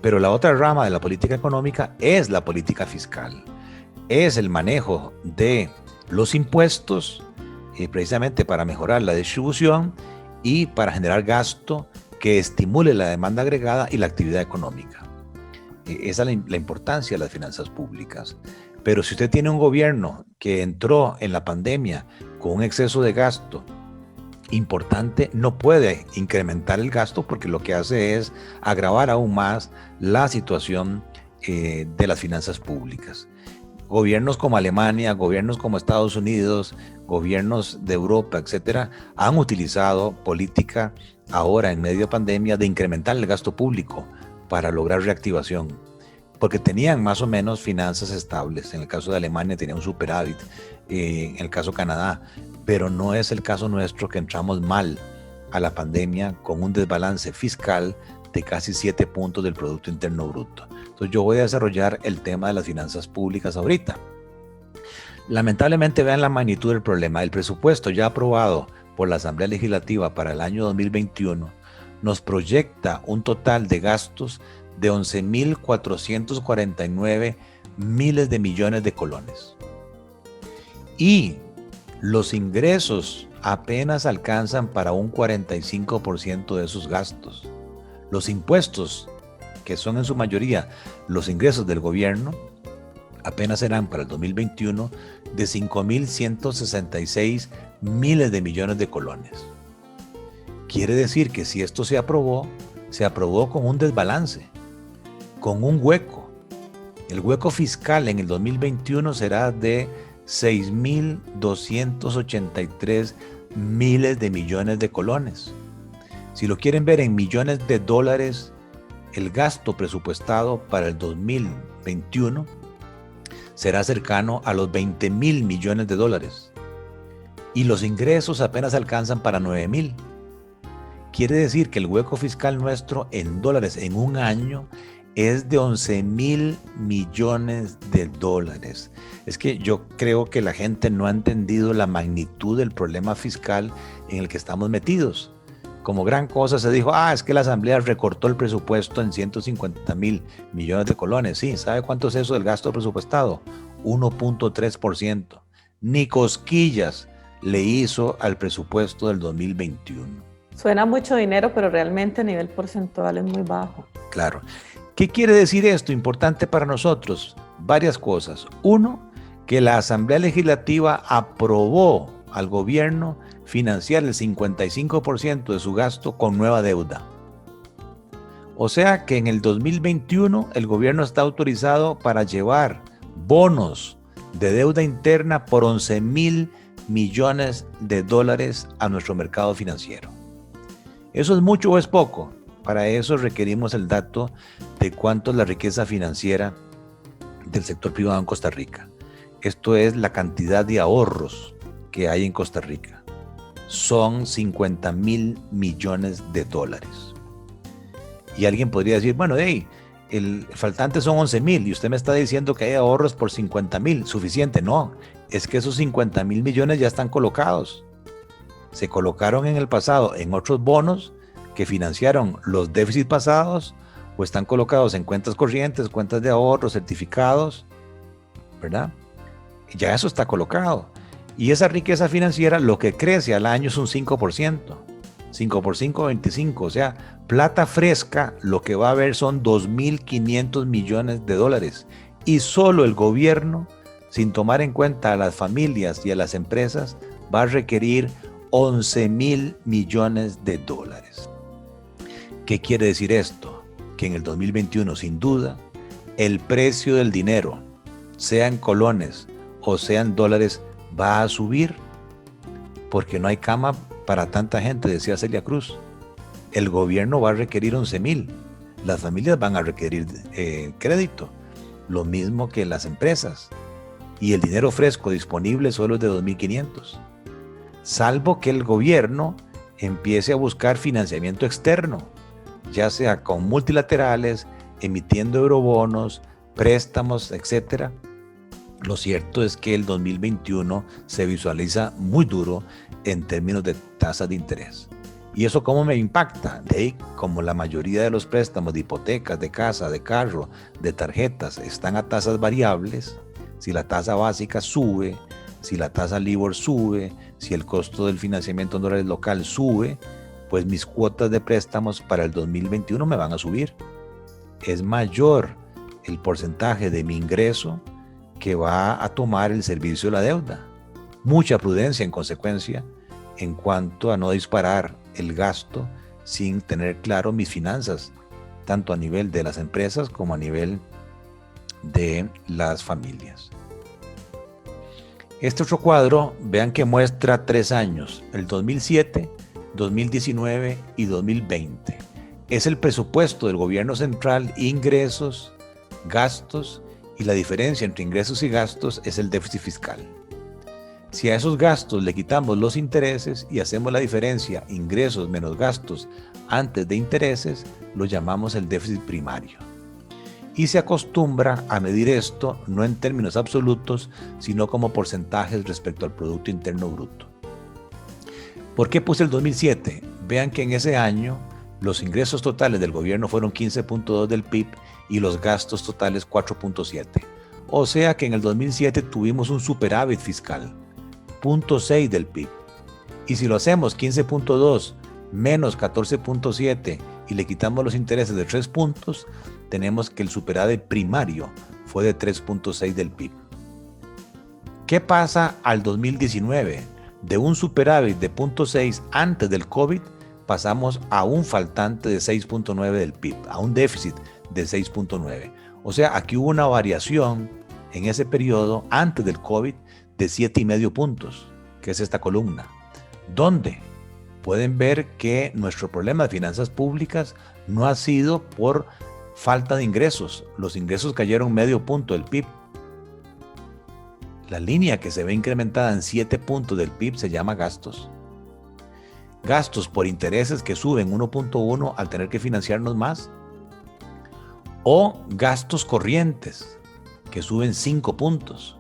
Pero la otra rama de la política económica es la política fiscal. Es el manejo de los impuestos, precisamente para mejorar la distribución y para generar gasto que estimule la demanda agregada y la actividad económica. Esa es la importancia de las finanzas públicas. Pero si usted tiene un gobierno que entró en la pandemia con un exceso de gasto importante, no puede incrementar el gasto porque lo que hace es agravar aún más la situación de las finanzas públicas. Gobiernos como Alemania, gobiernos como Estados Unidos, gobiernos de Europa, etcétera, han utilizado política ahora en medio de pandemia de incrementar el gasto público para lograr reactivación, porque tenían más o menos finanzas estables. En el caso de Alemania tenía un superávit, en el caso de Canadá, pero no es el caso nuestro, que entramos mal a la pandemia con un desbalance fiscal de casi 7 puntos del Producto Interno Bruto. Entonces yo voy a desarrollar el tema de las finanzas públicas ahorita. Lamentablemente, vean la magnitud del problema. El presupuesto ya aprobado por la Asamblea Legislativa para el año 2021 nos proyecta un total de gastos de 11,449 miles de millones de colones. Y los ingresos apenas alcanzan para un 45% de esos gastos. Los impuestos, que son en su mayoría los ingresos del gobierno, apenas serán para el 2021 de 5,166 miles de millones de colones. Quiere decir que si esto se aprobó con un desbalance, con un hueco. El hueco fiscal en el 2021 será de 6,283 miles de millones de colones. Si lo quieren ver en millones de dólares, el gasto presupuestado para el 2021 será cercano a los 20,000 millones de dólares. Y los ingresos apenas alcanzan para 9,000. Quiere decir que el hueco fiscal nuestro en dólares en un año es de 11,000 millones de dólares. Es que yo creo que la gente no ha entendido la magnitud del problema fiscal en el que estamos metidos. Como gran cosa se dijo, es que la Asamblea recortó el presupuesto en 150,000 millones de colones. Sí, ¿sabe cuánto es eso del gasto presupuestado? 1.3%. Ni cosquillas le hizo al presupuesto del 2021. Suena mucho dinero, pero realmente a nivel porcentual es muy bajo. Claro. ¿Qué quiere decir esto? Importante para nosotros. Varias cosas. Uno, que la Asamblea Legislativa aprobó al gobierno financiar el 55% de su gasto con nueva deuda. O sea que en el 2021 el gobierno está autorizado para llevar bonos de deuda interna por 11,000 millones de dólares a nuestro mercado financiero. ¿Eso es mucho o es poco? Para eso requerimos el dato de cuánto es la riqueza financiera del sector privado en Costa Rica. Esto es la cantidad de ahorros que hay en Costa Rica. Son 50,000 millones de dólares. Y alguien podría decir, bueno, el faltante son 11,000 y usted me está diciendo que hay ahorros por 50,000, suficiente. No, es que esos 50,000 millones ya están colocados. Se colocaron en el pasado en otros bonos que financiaron los déficits pasados o están colocados en cuentas corrientes, cuentas de ahorro, certificados, ¿verdad? Ya eso está colocado. Y esa riqueza financiera lo que crece al año es un 5%. 5 por 5, 25. O sea, plata fresca lo que va a haber son 2,500 millones de dólares. Y solo el gobierno, sin tomar en cuenta a las familias y a las empresas, va a requerir 11,000 millones de dólares. ¿Qué quiere decir esto? Que en el 2021, sin duda, el precio del dinero, sea en colones o sea en dólares, va a subir, porque no hay cama para tanta gente, decía Celia Cruz. El gobierno va a requerir 11,000, las familias van a requerir crédito, lo mismo que las empresas, y el dinero fresco disponible solo es de 2,500, salvo que el gobierno empiece a buscar financiamiento externo, ya sea con multilaterales, emitiendo eurobonos, préstamos, etcétera. Lo cierto es que el 2021 se visualiza muy duro en términos de tasas de interés. ¿Y eso cómo me impacta? Como la mayoría de los préstamos de hipotecas, de casa, de carro, de tarjetas están a tasas variables, si la tasa básica sube, si la tasa LIBOR sube, si el costo del financiamiento en dólares local sube, pues mis cuotas de préstamos para el 2021 me van a subir. Es mayor el porcentaje de mi ingreso que va a tomar el servicio de la deuda. Mucha prudencia en consecuencia en cuanto a no disparar el gasto sin tener claro mis finanzas, tanto a nivel de las empresas como a nivel de las familias. Este otro cuadro, vean que muestra 3 años, el 2007, 2019 y 2020. Es el presupuesto del gobierno central, ingresos, gastos, y la diferencia entre ingresos y gastos es el déficit fiscal. Si a esos gastos le quitamos los intereses y hacemos la diferencia ingresos menos gastos antes de intereses, lo llamamos el déficit primario. Y se acostumbra a medir esto no en términos absolutos, sino como porcentajes respecto al Producto Interno Bruto. ¿Por qué puse el 2007? Vean que en ese año los ingresos totales del gobierno fueron 15.2 del PIB y los gastos totales 4.7. O sea que en el 2007 tuvimos un superávit fiscal, 0.6 del PIB. Y si lo hacemos 15.2 menos 14.7 y le quitamos los intereses de 3 puntos, tenemos que el superávit primario fue de 3.6 del PIB. ¿Qué pasa al 2019? De un superávit de 0.6 antes del COVID, pasamos a un faltante de 6.9 del PIB, a un déficit de 6.9. O sea, aquí hubo una variación en ese periodo antes del COVID de 7,5 puntos, que es esta columna. ¿Dónde? Pueden ver que nuestro problema de finanzas públicas no ha sido por falta de ingresos. Los ingresos cayeron 0,5 punto del PIB. La línea que se ve incrementada en 7 puntos del PIB se llama gastos. Gastos por intereses que suben 1.1 al tener que financiarnos más. O gastos corrientes, que suben 5 puntos.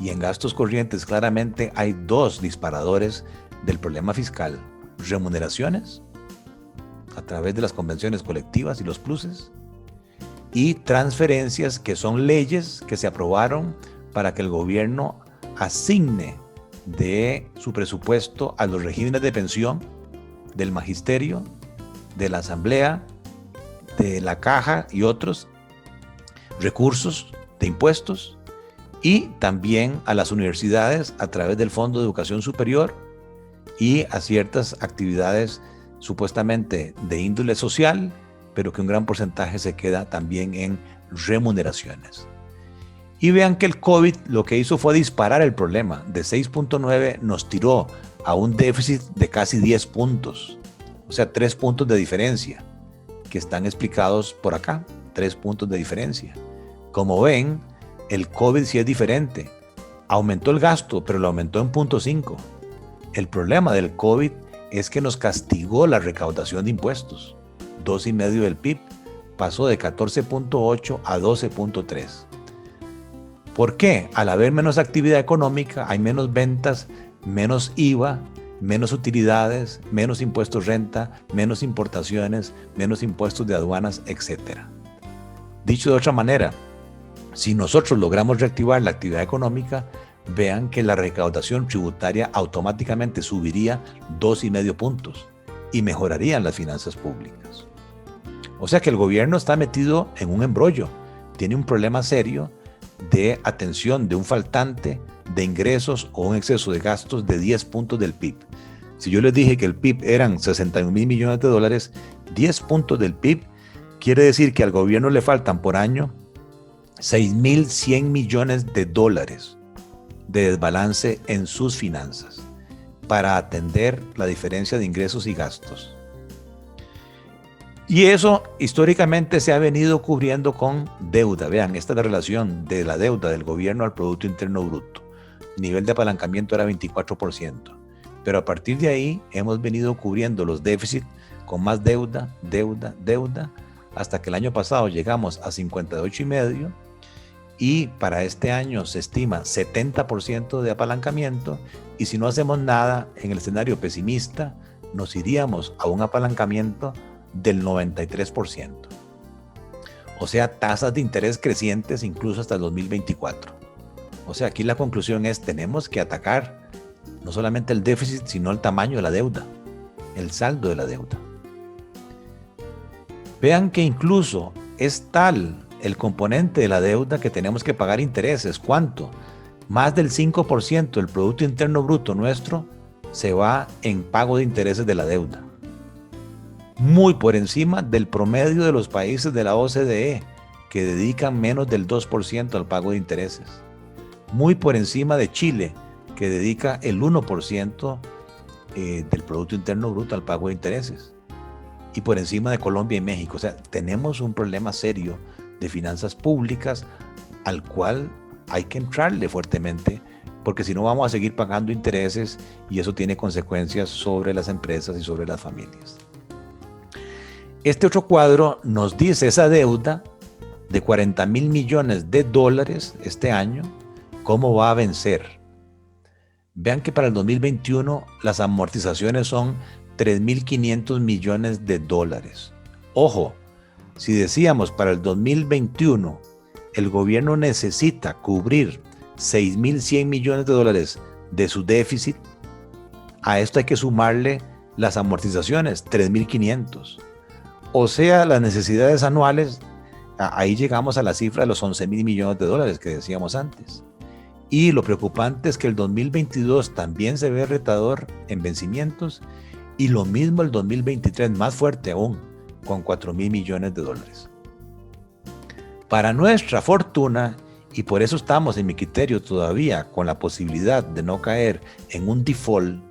Y en gastos corrientes claramente hay dos disparadores del problema fiscal: remuneraciones a través de las convenciones colectivas y los pluses, y transferencias, que son leyes que se aprobaron para que el gobierno asigne de su presupuesto a los regímenes de pensión del magisterio, de la asamblea, de la caja y otros recursos de impuestos, y también a las universidades a través del Fondo de Educación Superior y a ciertas actividades supuestamente de índole social, pero que un gran porcentaje se queda también en remuneraciones. Y vean que el COVID lo que hizo fue disparar el problema. De 6.9 nos tiró a un déficit de casi 10 puntos. O sea, 3 puntos de diferencia, que están explicados por acá. 3 puntos de diferencia. Como ven, el COVID sí es diferente. Aumentó el gasto, pero lo aumentó en 0.5. El problema del COVID es que nos castigó la recaudación de impuestos. 2,5% del PIB pasó de 14.8 a 12.3. ¿Por qué? Al haber menos actividad económica, hay menos ventas, menos IVA, menos utilidades, menos impuestos renta, menos importaciones, menos impuestos de aduanas, etc. Dicho de otra manera, si nosotros logramos reactivar la actividad económica, vean que la recaudación tributaria automáticamente subiría 2,5 puntos y mejorarían las finanzas públicas. O sea que el gobierno está metido en un embrollo, tiene un problema serio de atención de un faltante de ingresos o un exceso de gastos de 10 puntos del PIB. Si yo les dije que el PIB eran 61,000 millones de dólares, 10 puntos del PIB quiere decir que al gobierno le faltan por año 6,100 millones de dólares de desbalance en sus finanzas para atender la diferencia de ingresos y gastos. Y eso históricamente se ha venido cubriendo con deuda. Vean, esta es la relación de la deuda del gobierno al Producto Interno Bruto. El nivel de apalancamiento era 24%. Pero a partir de ahí hemos venido cubriendo los déficits con más deuda, hasta que el año pasado llegamos a 58,5%. Y para este año se estima 70% de apalancamiento, y si no hacemos nada en el escenario pesimista, nos iríamos a un apalancamiento del 93%. O sea, tasas de interés crecientes incluso hasta el 2024. O sea, aquí la conclusión es: tenemos que atacar no solamente el déficit, sino el tamaño de la deuda, el saldo de la deuda. Vean que incluso es tal el componente de la deuda que tenemos que pagar intereses. ¿Cuánto? Más del 5% del Producto Interno Bruto nuestro se va en pago de intereses de la deuda. Muy por encima del promedio de los países de la OCDE, que dedican menos del 2% al pago de intereses. Muy por encima de Chile, que dedica el 1% del Producto Interno Bruto al pago de intereses. Y por encima de Colombia y México. O sea, tenemos un problema serio de finanzas públicas al cual hay que entrarle fuertemente, porque si no vamos a seguir pagando intereses, y eso tiene consecuencias sobre las empresas y sobre las familias. Este otro cuadro nos dice esa deuda de 40,000 millones de dólares este año, cómo va a vencer. Vean que para el 2021 las amortizaciones son 3,500 millones de dólares. Ojo, si decíamos para el 2021 el gobierno necesita cubrir 6,100 millones de dólares de su déficit, a esto hay que sumarle las amortizaciones, 3,500. O sea, las necesidades anuales, ahí llegamos a la cifra de los 11,000 millones de dólares que decíamos antes. Y lo preocupante es que el 2022 también se ve retador en vencimientos, y lo mismo el 2023, más fuerte aún, con 4,000 millones de dólares. Para nuestra fortuna, y por eso estamos en mi criterio todavía con la posibilidad de no caer en un default,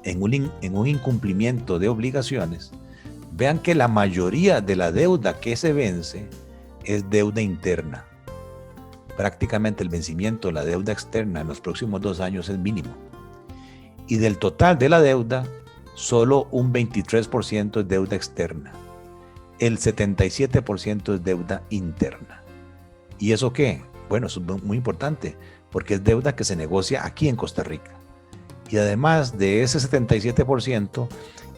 en un incumplimiento de obligaciones, vean que la mayoría de la deuda que se vence es deuda interna. Prácticamente el vencimiento de la deuda externa en los próximos 2 años es mínimo. Y del total de la deuda, solo un 23% es deuda externa. el 77% es deuda interna. ¿Y eso qué? Bueno, eso es muy importante, porque es deuda que se negocia aquí en Costa Rica. Y además de ese 77%,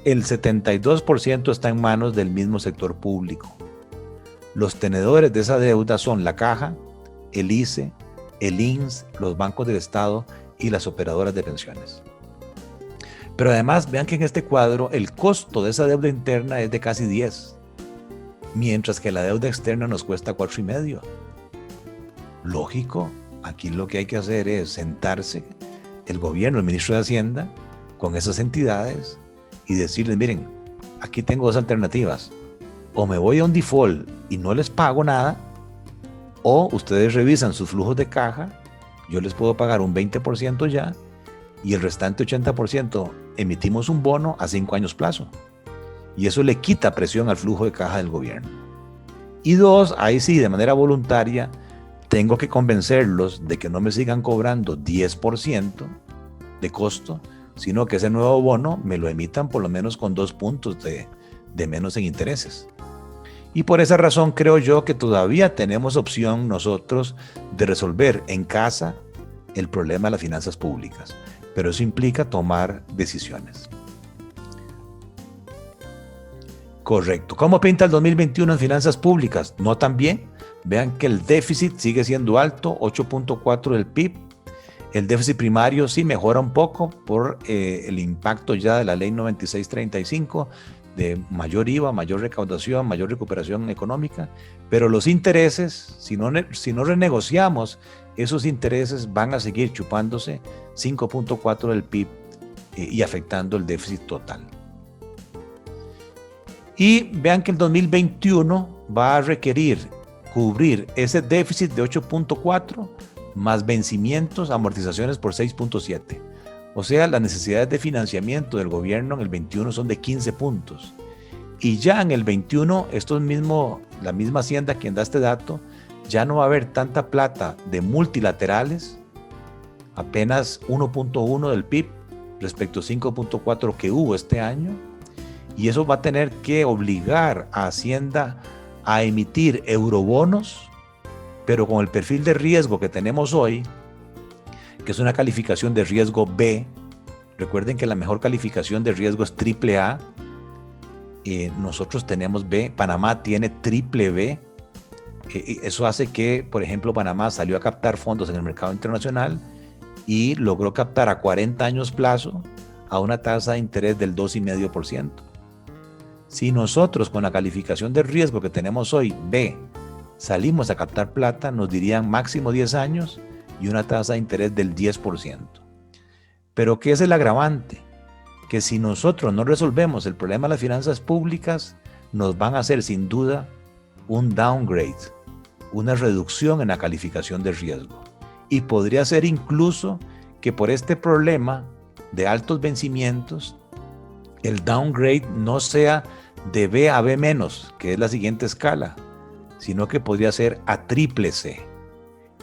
el 72% está en manos del mismo sector público. Los tenedores de esa deuda son la Caja, el ICE, el INS, los bancos del Estado y las operadoras de pensiones. Pero además, vean que en este cuadro el costo de esa deuda interna es de casi 10, mientras que la deuda externa nos cuesta 4,5. Lógico, aquí lo que hay que hacer es sentarse el gobierno, el ministro de Hacienda, con esas entidades y decirles, miren, aquí tengo dos alternativas. O me voy a un default y no les pago nada, o ustedes revisan sus flujos de caja, yo les puedo pagar un 20% ya, y el restante 80% emitimos un bono a 5 años plazo. Y eso le quita presión al flujo de caja del gobierno. Y dos, ahí sí, de manera voluntaria, tengo que convencerlos de que no me sigan cobrando 10% de costo, sino que ese nuevo bono me lo emitan por lo menos con 2 puntos de menos en intereses. Y por esa razón creo yo que todavía tenemos opción nosotros de resolver en casa el problema de las finanzas públicas. Pero eso implica tomar decisiones. Correcto. ¿Cómo pinta el 2021 en finanzas públicas? No tan bien. Vean que el déficit sigue siendo alto, 8.4 del PIB. El déficit primario sí mejora un poco por el impacto ya de la ley 9635, de mayor IVA, mayor recaudación, mayor recuperación económica. Pero los intereses, si no renegociamos, esos intereses van a seguir chupándose 5.4 del PIB y afectando el déficit total. Y vean que el 2021 va a requerir cubrir ese déficit de 8.4 más vencimientos, amortizaciones por 6.7. O sea, las necesidades de financiamiento del gobierno en el 21 son de 15 puntos. Y ya en el 21, la misma Hacienda quien da este dato, ya no va a haber tanta plata de multilaterales, apenas 1.1 del PIB respecto a 5.4 que hubo este año, y eso va a tener que obligar a Hacienda a emitir eurobonos, pero con el perfil de riesgo que tenemos hoy, que es una calificación de riesgo B. Recuerden que la mejor calificación de riesgo es AAA. Nosotros tenemos B, Panamá tiene triple B. Eso hace que, por ejemplo, Panamá salió a captar fondos en el mercado internacional y logró captar a 40 años plazo a una tasa de interés del 2,5%. Si nosotros con la calificación de riesgo que tenemos hoy, B, salimos a captar plata, nos dirían máximo 10 años y una tasa de interés del 10%. Pero ¿qué es el agravante? Que si nosotros no resolvemos el problema de las finanzas públicas, nos van a hacer sin duda un downgrade, una reducción en la calificación de riesgo. Y podría ser incluso que por este problema de altos vencimientos, el downgrade no sea de B a B menos, que es la siguiente escala, sino que podría ser a triple C.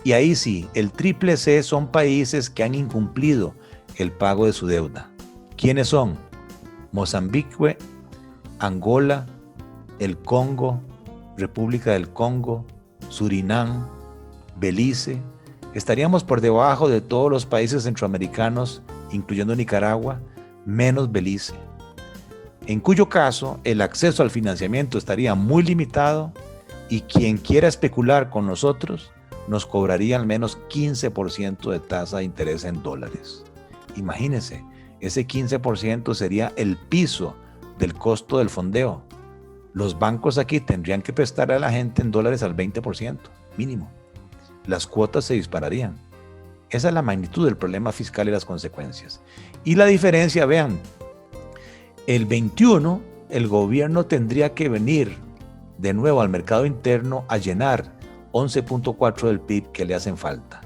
Y ahí sí, el triple C son países que han incumplido el pago de su deuda. ¿Quiénes son? Mozambique, Angola, el Congo, República del Congo, Surinam, Belice. Estaríamos por debajo de todos los países centroamericanos, incluyendo Nicaragua, menos Belice, en cuyo caso el acceso al financiamiento estaría muy limitado y quien quiera especular con nosotros nos cobraría al menos 15% de tasa de interés en dólares. Imagínense, ese 15% sería el piso del costo del fondeo. Los bancos aquí tendrían que prestar a la gente en dólares al 20%, mínimo. Las cuotas se dispararían. Esa es la magnitud del problema fiscal y las consecuencias. Y la diferencia, vean, el 21, el gobierno tendría que venir de nuevo al mercado interno a llenar 11.4 del PIB que le hacen falta.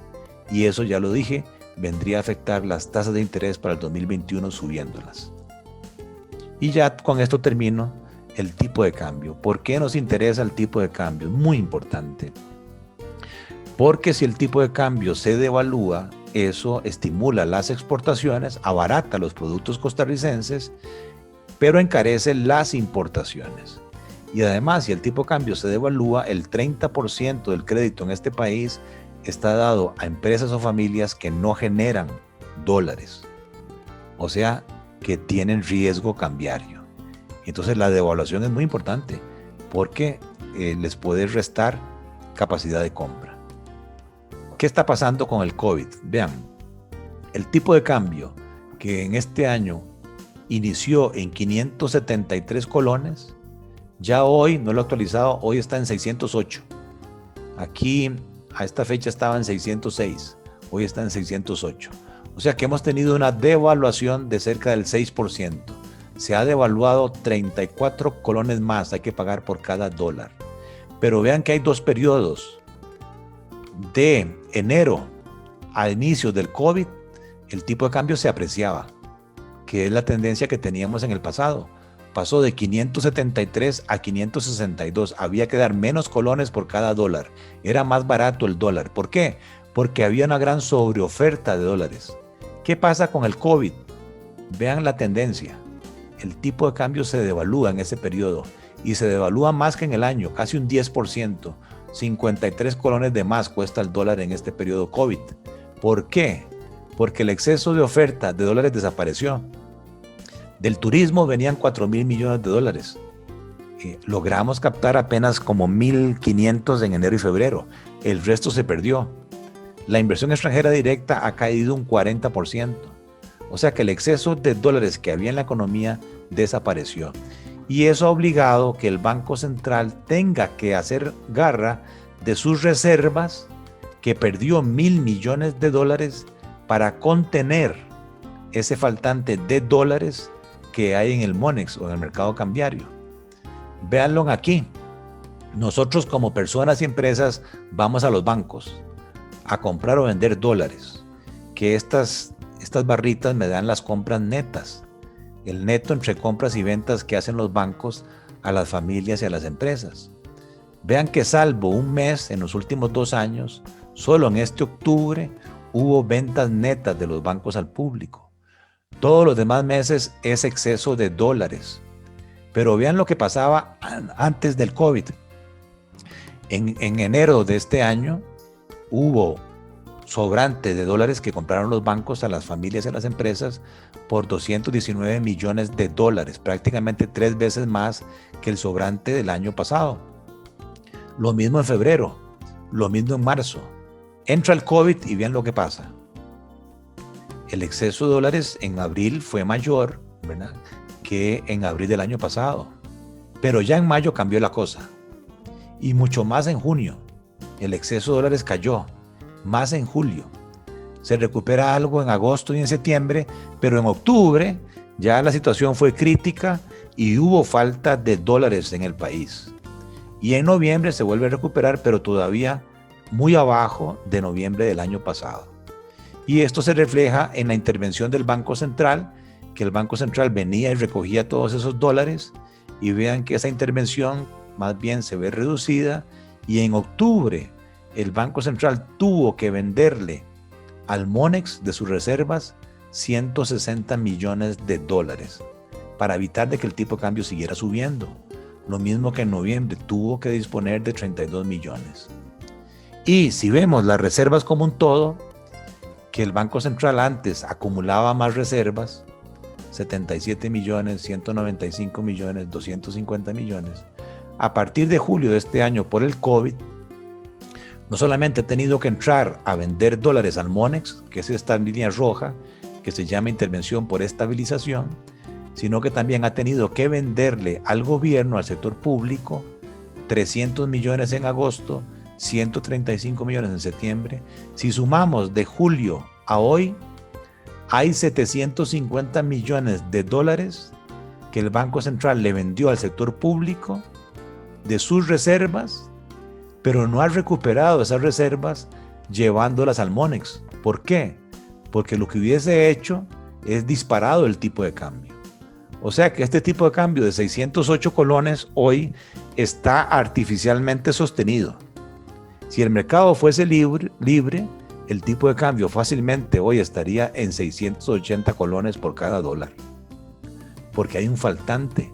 Y eso, ya lo dije, vendría a afectar las tasas de interés para el 2021 subiéndolas. Y ya con esto termino el tipo de cambio. ¿Por qué nos interesa el tipo de cambio? Es muy importante. Porque si el tipo de cambio se devalúa, eso estimula las exportaciones, abarata los productos costarricenses, pero encarece las importaciones. Y además, si el tipo de cambio se devalúa, el 30% del crédito en este país está dado a empresas o familias que no generan dólares. O sea, que tienen riesgo cambiario. Entonces la devaluación es muy importante porque les puede restar capacidad de compra. ¿Qué está pasando con el COVID? Vean, el tipo de cambio que en este año inició en 573 colones, ya hoy, no lo he actualizado, hoy está en 608. Aquí a esta fecha estaba en 606, hoy está en 608. O sea que hemos tenido una devaluación de cerca del 6%. Se ha devaluado 34 colones más, hay que pagar por cada dólar. Pero vean que hay dos periodos. De enero a inicio del COVID, el tipo de cambio se apreciaba, que es la tendencia que teníamos en el pasado. Pasó de 573 a 562. Había que dar menos colones por cada dólar. Era más barato el dólar. ¿Por qué? Porque había una gran sobreoferta de dólares. ¿Qué pasa con el COVID? Vean la tendencia. El tipo de cambio se devalúa en ese periodo y se devalúa más que en el año, casi un 10%. 53 colones de más cuesta el dólar en este periodo COVID. ¿Por qué? Porque el exceso de oferta de dólares desapareció. Del turismo venían 4,000 millones de dólares. Logramos captar apenas como 1,500 en enero y febrero. El resto se perdió. La inversión extranjera directa ha caído un 40%. O sea que el exceso de dólares que había en la economía desapareció. Y eso ha obligado que el Banco Central tenga que hacer garra de sus reservas, que perdió 1,000 millones de dólares, para contener ese faltante de dólares que hay en el Monex o en el mercado cambiario. Véanlo aquí. Nosotros como personas y empresas vamos a los bancos a comprar o vender dólares, que estas barritas me dan las compras netas, el neto entre compras y ventas que hacen los bancos a las familias y a las empresas. Vean que salvo un mes en los últimos 2 años, solo en este octubre hubo ventas netas de los bancos al público. Todos los demás meses es exceso de dólares. Pero vean lo que pasaba antes del COVID. En enero de este año hubo sobrante de dólares que compraron los bancos a las familias y a las empresas por 219 millones de dólares, prácticamente 3 veces más que el sobrante del año pasado. Lo mismo en febrero, lo mismo en marzo. Entra el COVID y vean lo que pasa. El exceso de dólares en abril fue mayor, ¿verdad?, que en abril del año pasado. Pero ya en mayo cambió la cosa. Y mucho más en junio. El exceso de dólares cayó. Más en julio. Se recupera algo en agosto y en septiembre, pero en octubre ya la situación fue crítica y hubo falta de dólares en el país. Y en noviembre se vuelve a recuperar, pero todavía muy abajo de noviembre del año pasado. Y esto se refleja en la intervención del Banco Central, que el Banco Central venía y recogía todos esos dólares, y vean que esa intervención más bien se ve reducida, y en octubre el Banco Central tuvo que venderle al Monex de sus reservas 160 millones de dólares para evitar de que el tipo de cambio siguiera subiendo. Lo mismo que en noviembre tuvo que disponer de 32 millones. Y si vemos las reservas como un todo, que el Banco Central antes acumulaba más reservas, 77 millones, 195 millones, 250 millones, a partir de julio de este año por el COVID, no solamente ha tenido que entrar a vender dólares al Monex, que es esta línea roja, que se llama intervención por estabilización, sino que también ha tenido que venderle al gobierno, al sector público, 300 millones en agosto, 135 millones en septiembre. Si sumamos de julio a hoy, hay 750 millones de dólares que el Banco Central le vendió al sector público de sus reservas, pero no ha recuperado esas reservas llevándolas al Monex. ¿Por qué? Porque lo que hubiese hecho es disparado el tipo de cambio. O sea que este tipo de cambio de 608 colones hoy está artificialmente sostenido. Si el mercado fuese libre, el tipo de cambio fácilmente hoy estaría en 680 colones por cada dólar. Porque hay un faltante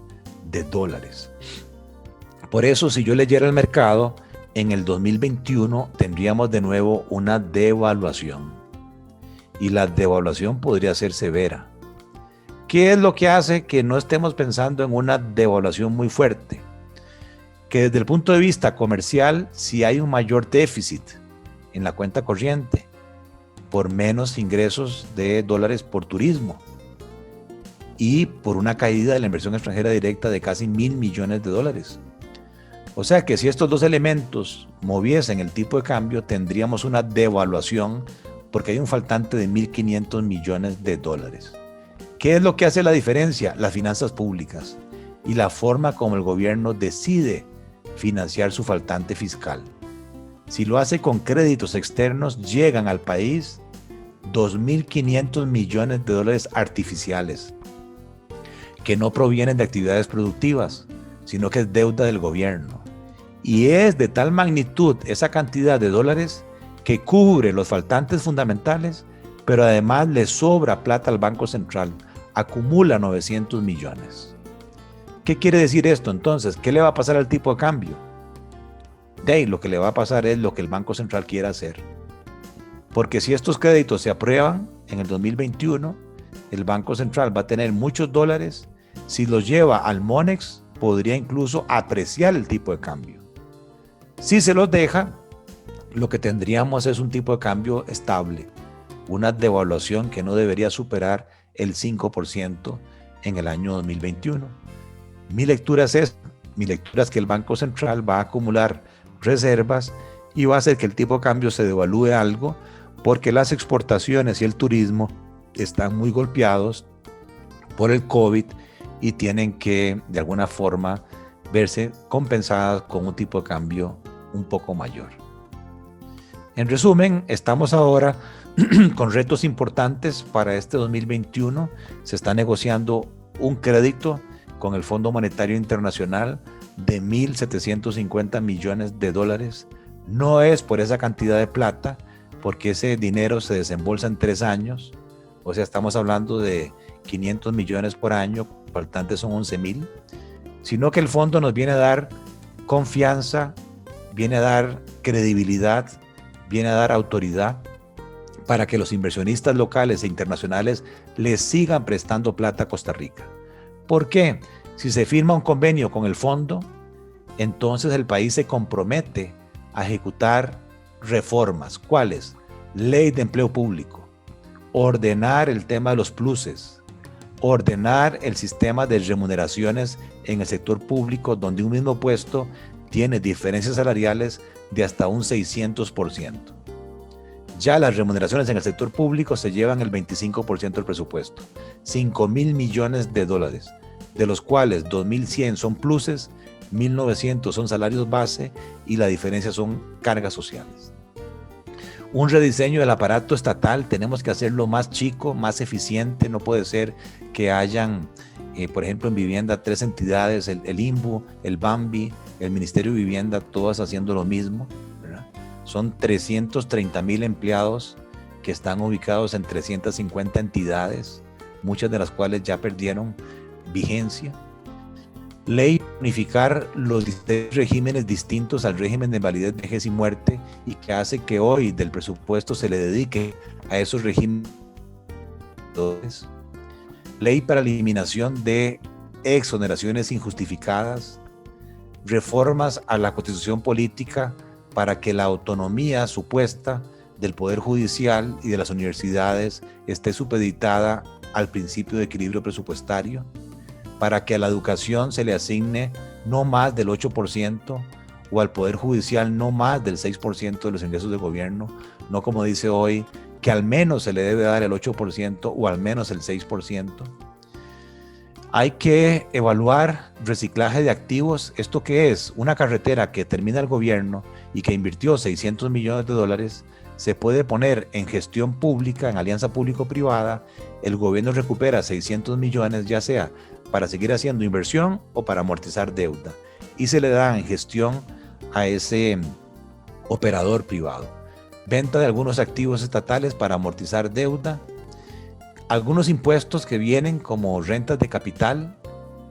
de dólares. Por eso, si yo leyera el mercado, en el 2021 tendríamos de nuevo una devaluación. Y la devaluación podría ser severa. ¿Qué es lo que hace que no estemos pensando en una devaluación muy fuerte? Que desde el punto de vista comercial, si hay un mayor déficit en la cuenta corriente, por menos ingresos de dólares por turismo y por una caída de la inversión extranjera directa de casi 1.000 millones de dólares. O sea que si estos dos elementos moviesen el tipo de cambio, tendríamos una devaluación porque hay un faltante de 1.500 millones de dólares. ¿Qué es lo que hace la diferencia? Las finanzas públicas y la forma como el gobierno decide financiar su faltante fiscal. Si lo hace con créditos externos, llegan al país 2.500 millones de dólares artificiales que no provienen de actividades productivas, sino que es deuda del gobierno. Y es de tal magnitud esa cantidad de dólares que cubre los faltantes fundamentales, pero además le sobra plata al Banco Central, acumula 900 millones. ¿Qué quiere decir esto entonces? ¿Qué le va a pasar al tipo de cambio? De ahí lo que le va a pasar es lo que el Banco Central quiera hacer. Porque si estos créditos se aprueban en el 2021, el Banco Central va a tener muchos dólares. Si los lleva al Monex, podría incluso apreciar el tipo de cambio. Si se los deja, lo que tendríamos es un tipo de cambio estable, una devaluación que no debería superar el 5% en el año 2021. Mi lectura es esta. Mi lectura es que el Banco Central va a acumular reservas y va a hacer que el tipo de cambio se devalúe algo porque las exportaciones y el turismo están muy golpeados por el COVID y tienen que de alguna forma verse compensadas con un tipo de cambio un poco mayor. En resumen, estamos ahora con retos importantes para este 2021. Se está negociando un crédito con el Fondo Monetario Internacional de 1.750 millones de dólares. No es por esa cantidad de plata, porque ese dinero se desembolsa en 3 años. O sea, estamos hablando de 500 millones por año, faltantes son 11.000. Sino que el fondo nos viene a dar confianza, viene a dar credibilidad, viene a dar autoridad para que los inversionistas locales e internacionales les sigan prestando plata a Costa Rica. ¿Por qué? Si se firma un convenio con el fondo, entonces el país se compromete a ejecutar reformas. ¿Cuáles? Ley de empleo público, ordenar el tema de los pluses, ordenar el sistema de remuneraciones en el sector público, donde un mismo puesto tiene diferencias salariales de hasta un 600%. Ya las remuneraciones en el sector público se llevan el 25% del presupuesto, 5.000 millones de dólares, de los cuales 2.100 son pluses, 1.900 son salarios base y la diferencia son cargas sociales. Un rediseño del aparato estatal, tenemos que hacerlo más chico, más eficiente. No puede ser que hayan, por ejemplo, en vivienda 3 entidades, el INBU, el BAMBI, el Ministerio de Vivienda, todas haciendo lo mismo, ¿verdad? Son 330.000 empleados que están ubicados en 350 entidades, muchas de las cuales ya perdieron vigencia. Ley para unificar los regímenes distintos al régimen de validez, vejez y muerte, y que hace que hoy del presupuesto se le dedique a esos regímenes. Ley para la eliminación de exoneraciones injustificadas, reformas a la Constitución política para que la autonomía supuesta del Poder Judicial y de las universidades esté supeditada al principio de equilibrio presupuestario, para que a la educación se le asigne no más del 8% o al Poder Judicial no más del 6% de los ingresos del gobierno, no como dice hoy, que al menos se le debe dar el 8% o al menos el 6%. Hay que evaluar reciclaje de activos. ¿Esto qué es? Una carretera que termina el gobierno y que invirtió 600 millones de dólares, se puede poner en gestión pública, en alianza público-privada, el gobierno recupera 600 millones, ya sea para seguir haciendo inversión o para amortizar deuda, y se le da en gestión a ese operador privado. Venta de algunos activos estatales para amortizar deuda, algunos impuestos que vienen como rentas de capital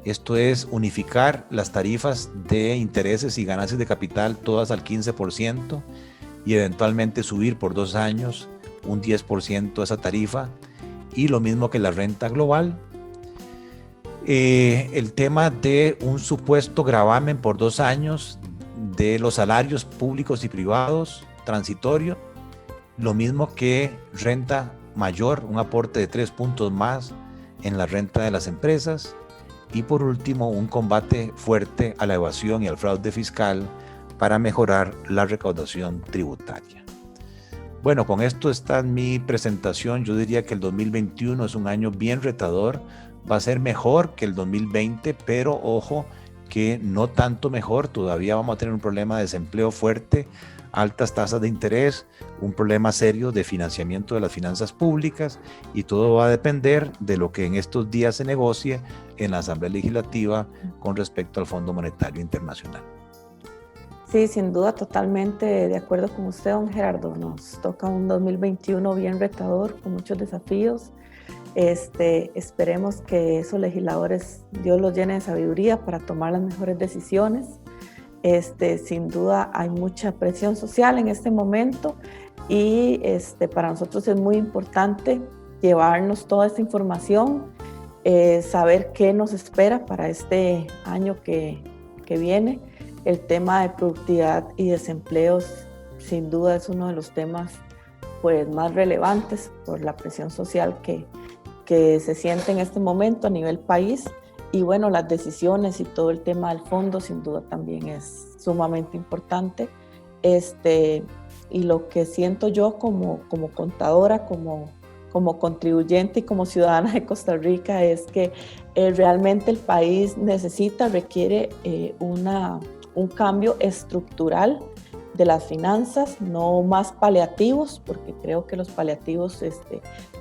Esto es unificar las tarifas de intereses y ganancias de capital todas al 15% y eventualmente subir por 2 años un 10% esa tarifa, y lo mismo que la renta global. El tema de un supuesto gravamen por 2 años de los salarios públicos y privados transitorios, lo mismo que renta mayor, un aporte de 3 puntos más en la renta de las empresas, y por último un combate fuerte a la evasión y al fraude fiscal para mejorar la recaudación tributaria. Bueno, con esto está mi presentación. Yo diría que el 2021 es un año bien retador, va a ser mejor que el 2020, pero ojo que no tanto mejor. Todavía vamos a tener un problema de desempleo fuerte, altas tasas de interés, un problema serio de financiamiento de las finanzas públicas, y todo va a depender de lo que en estos días se negocie en la Asamblea Legislativa con respecto al Fondo Monetario Internacional. Sí, sin duda, totalmente de acuerdo con usted, don Gerardo. Nos toca un 2021 bien retador, con muchos desafíos. Esperemos que esos legisladores, Dios los llene de sabiduría para tomar las mejores decisiones. Sin duda hay mucha presión social en este momento, y para nosotros es muy importante llevarnos toda esta información, saber qué nos espera para este año que viene. El tema de productividad y desempleo sin duda es uno de los temas pues, más relevantes por la presión social que se siente en este momento a nivel país. Y bueno, las decisiones y todo el tema del fondo sin duda también es sumamente importante. Y lo que siento yo como contadora, como contribuyente y como ciudadana de Costa Rica es que realmente el país requiere un cambio estructural de las finanzas, no más paliativos, porque creo que los paliativos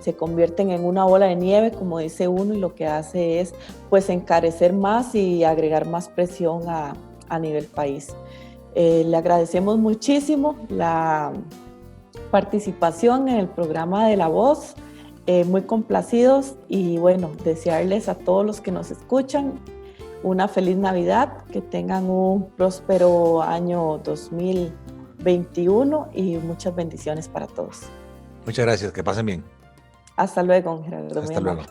se convierten en una bola de nieve, como dice uno, y lo que hace es pues encarecer más y agregar más presión a nivel país. Le agradecemos muchísimo la participación en el programa de La Voz, muy complacidos, y bueno, desearles a todos los que nos escuchan una feliz Navidad, que tengan un próspero año 2021 y muchas bendiciones para todos. Muchas gracias, que pasen bien. Hasta luego, Gerardo. Hasta luego.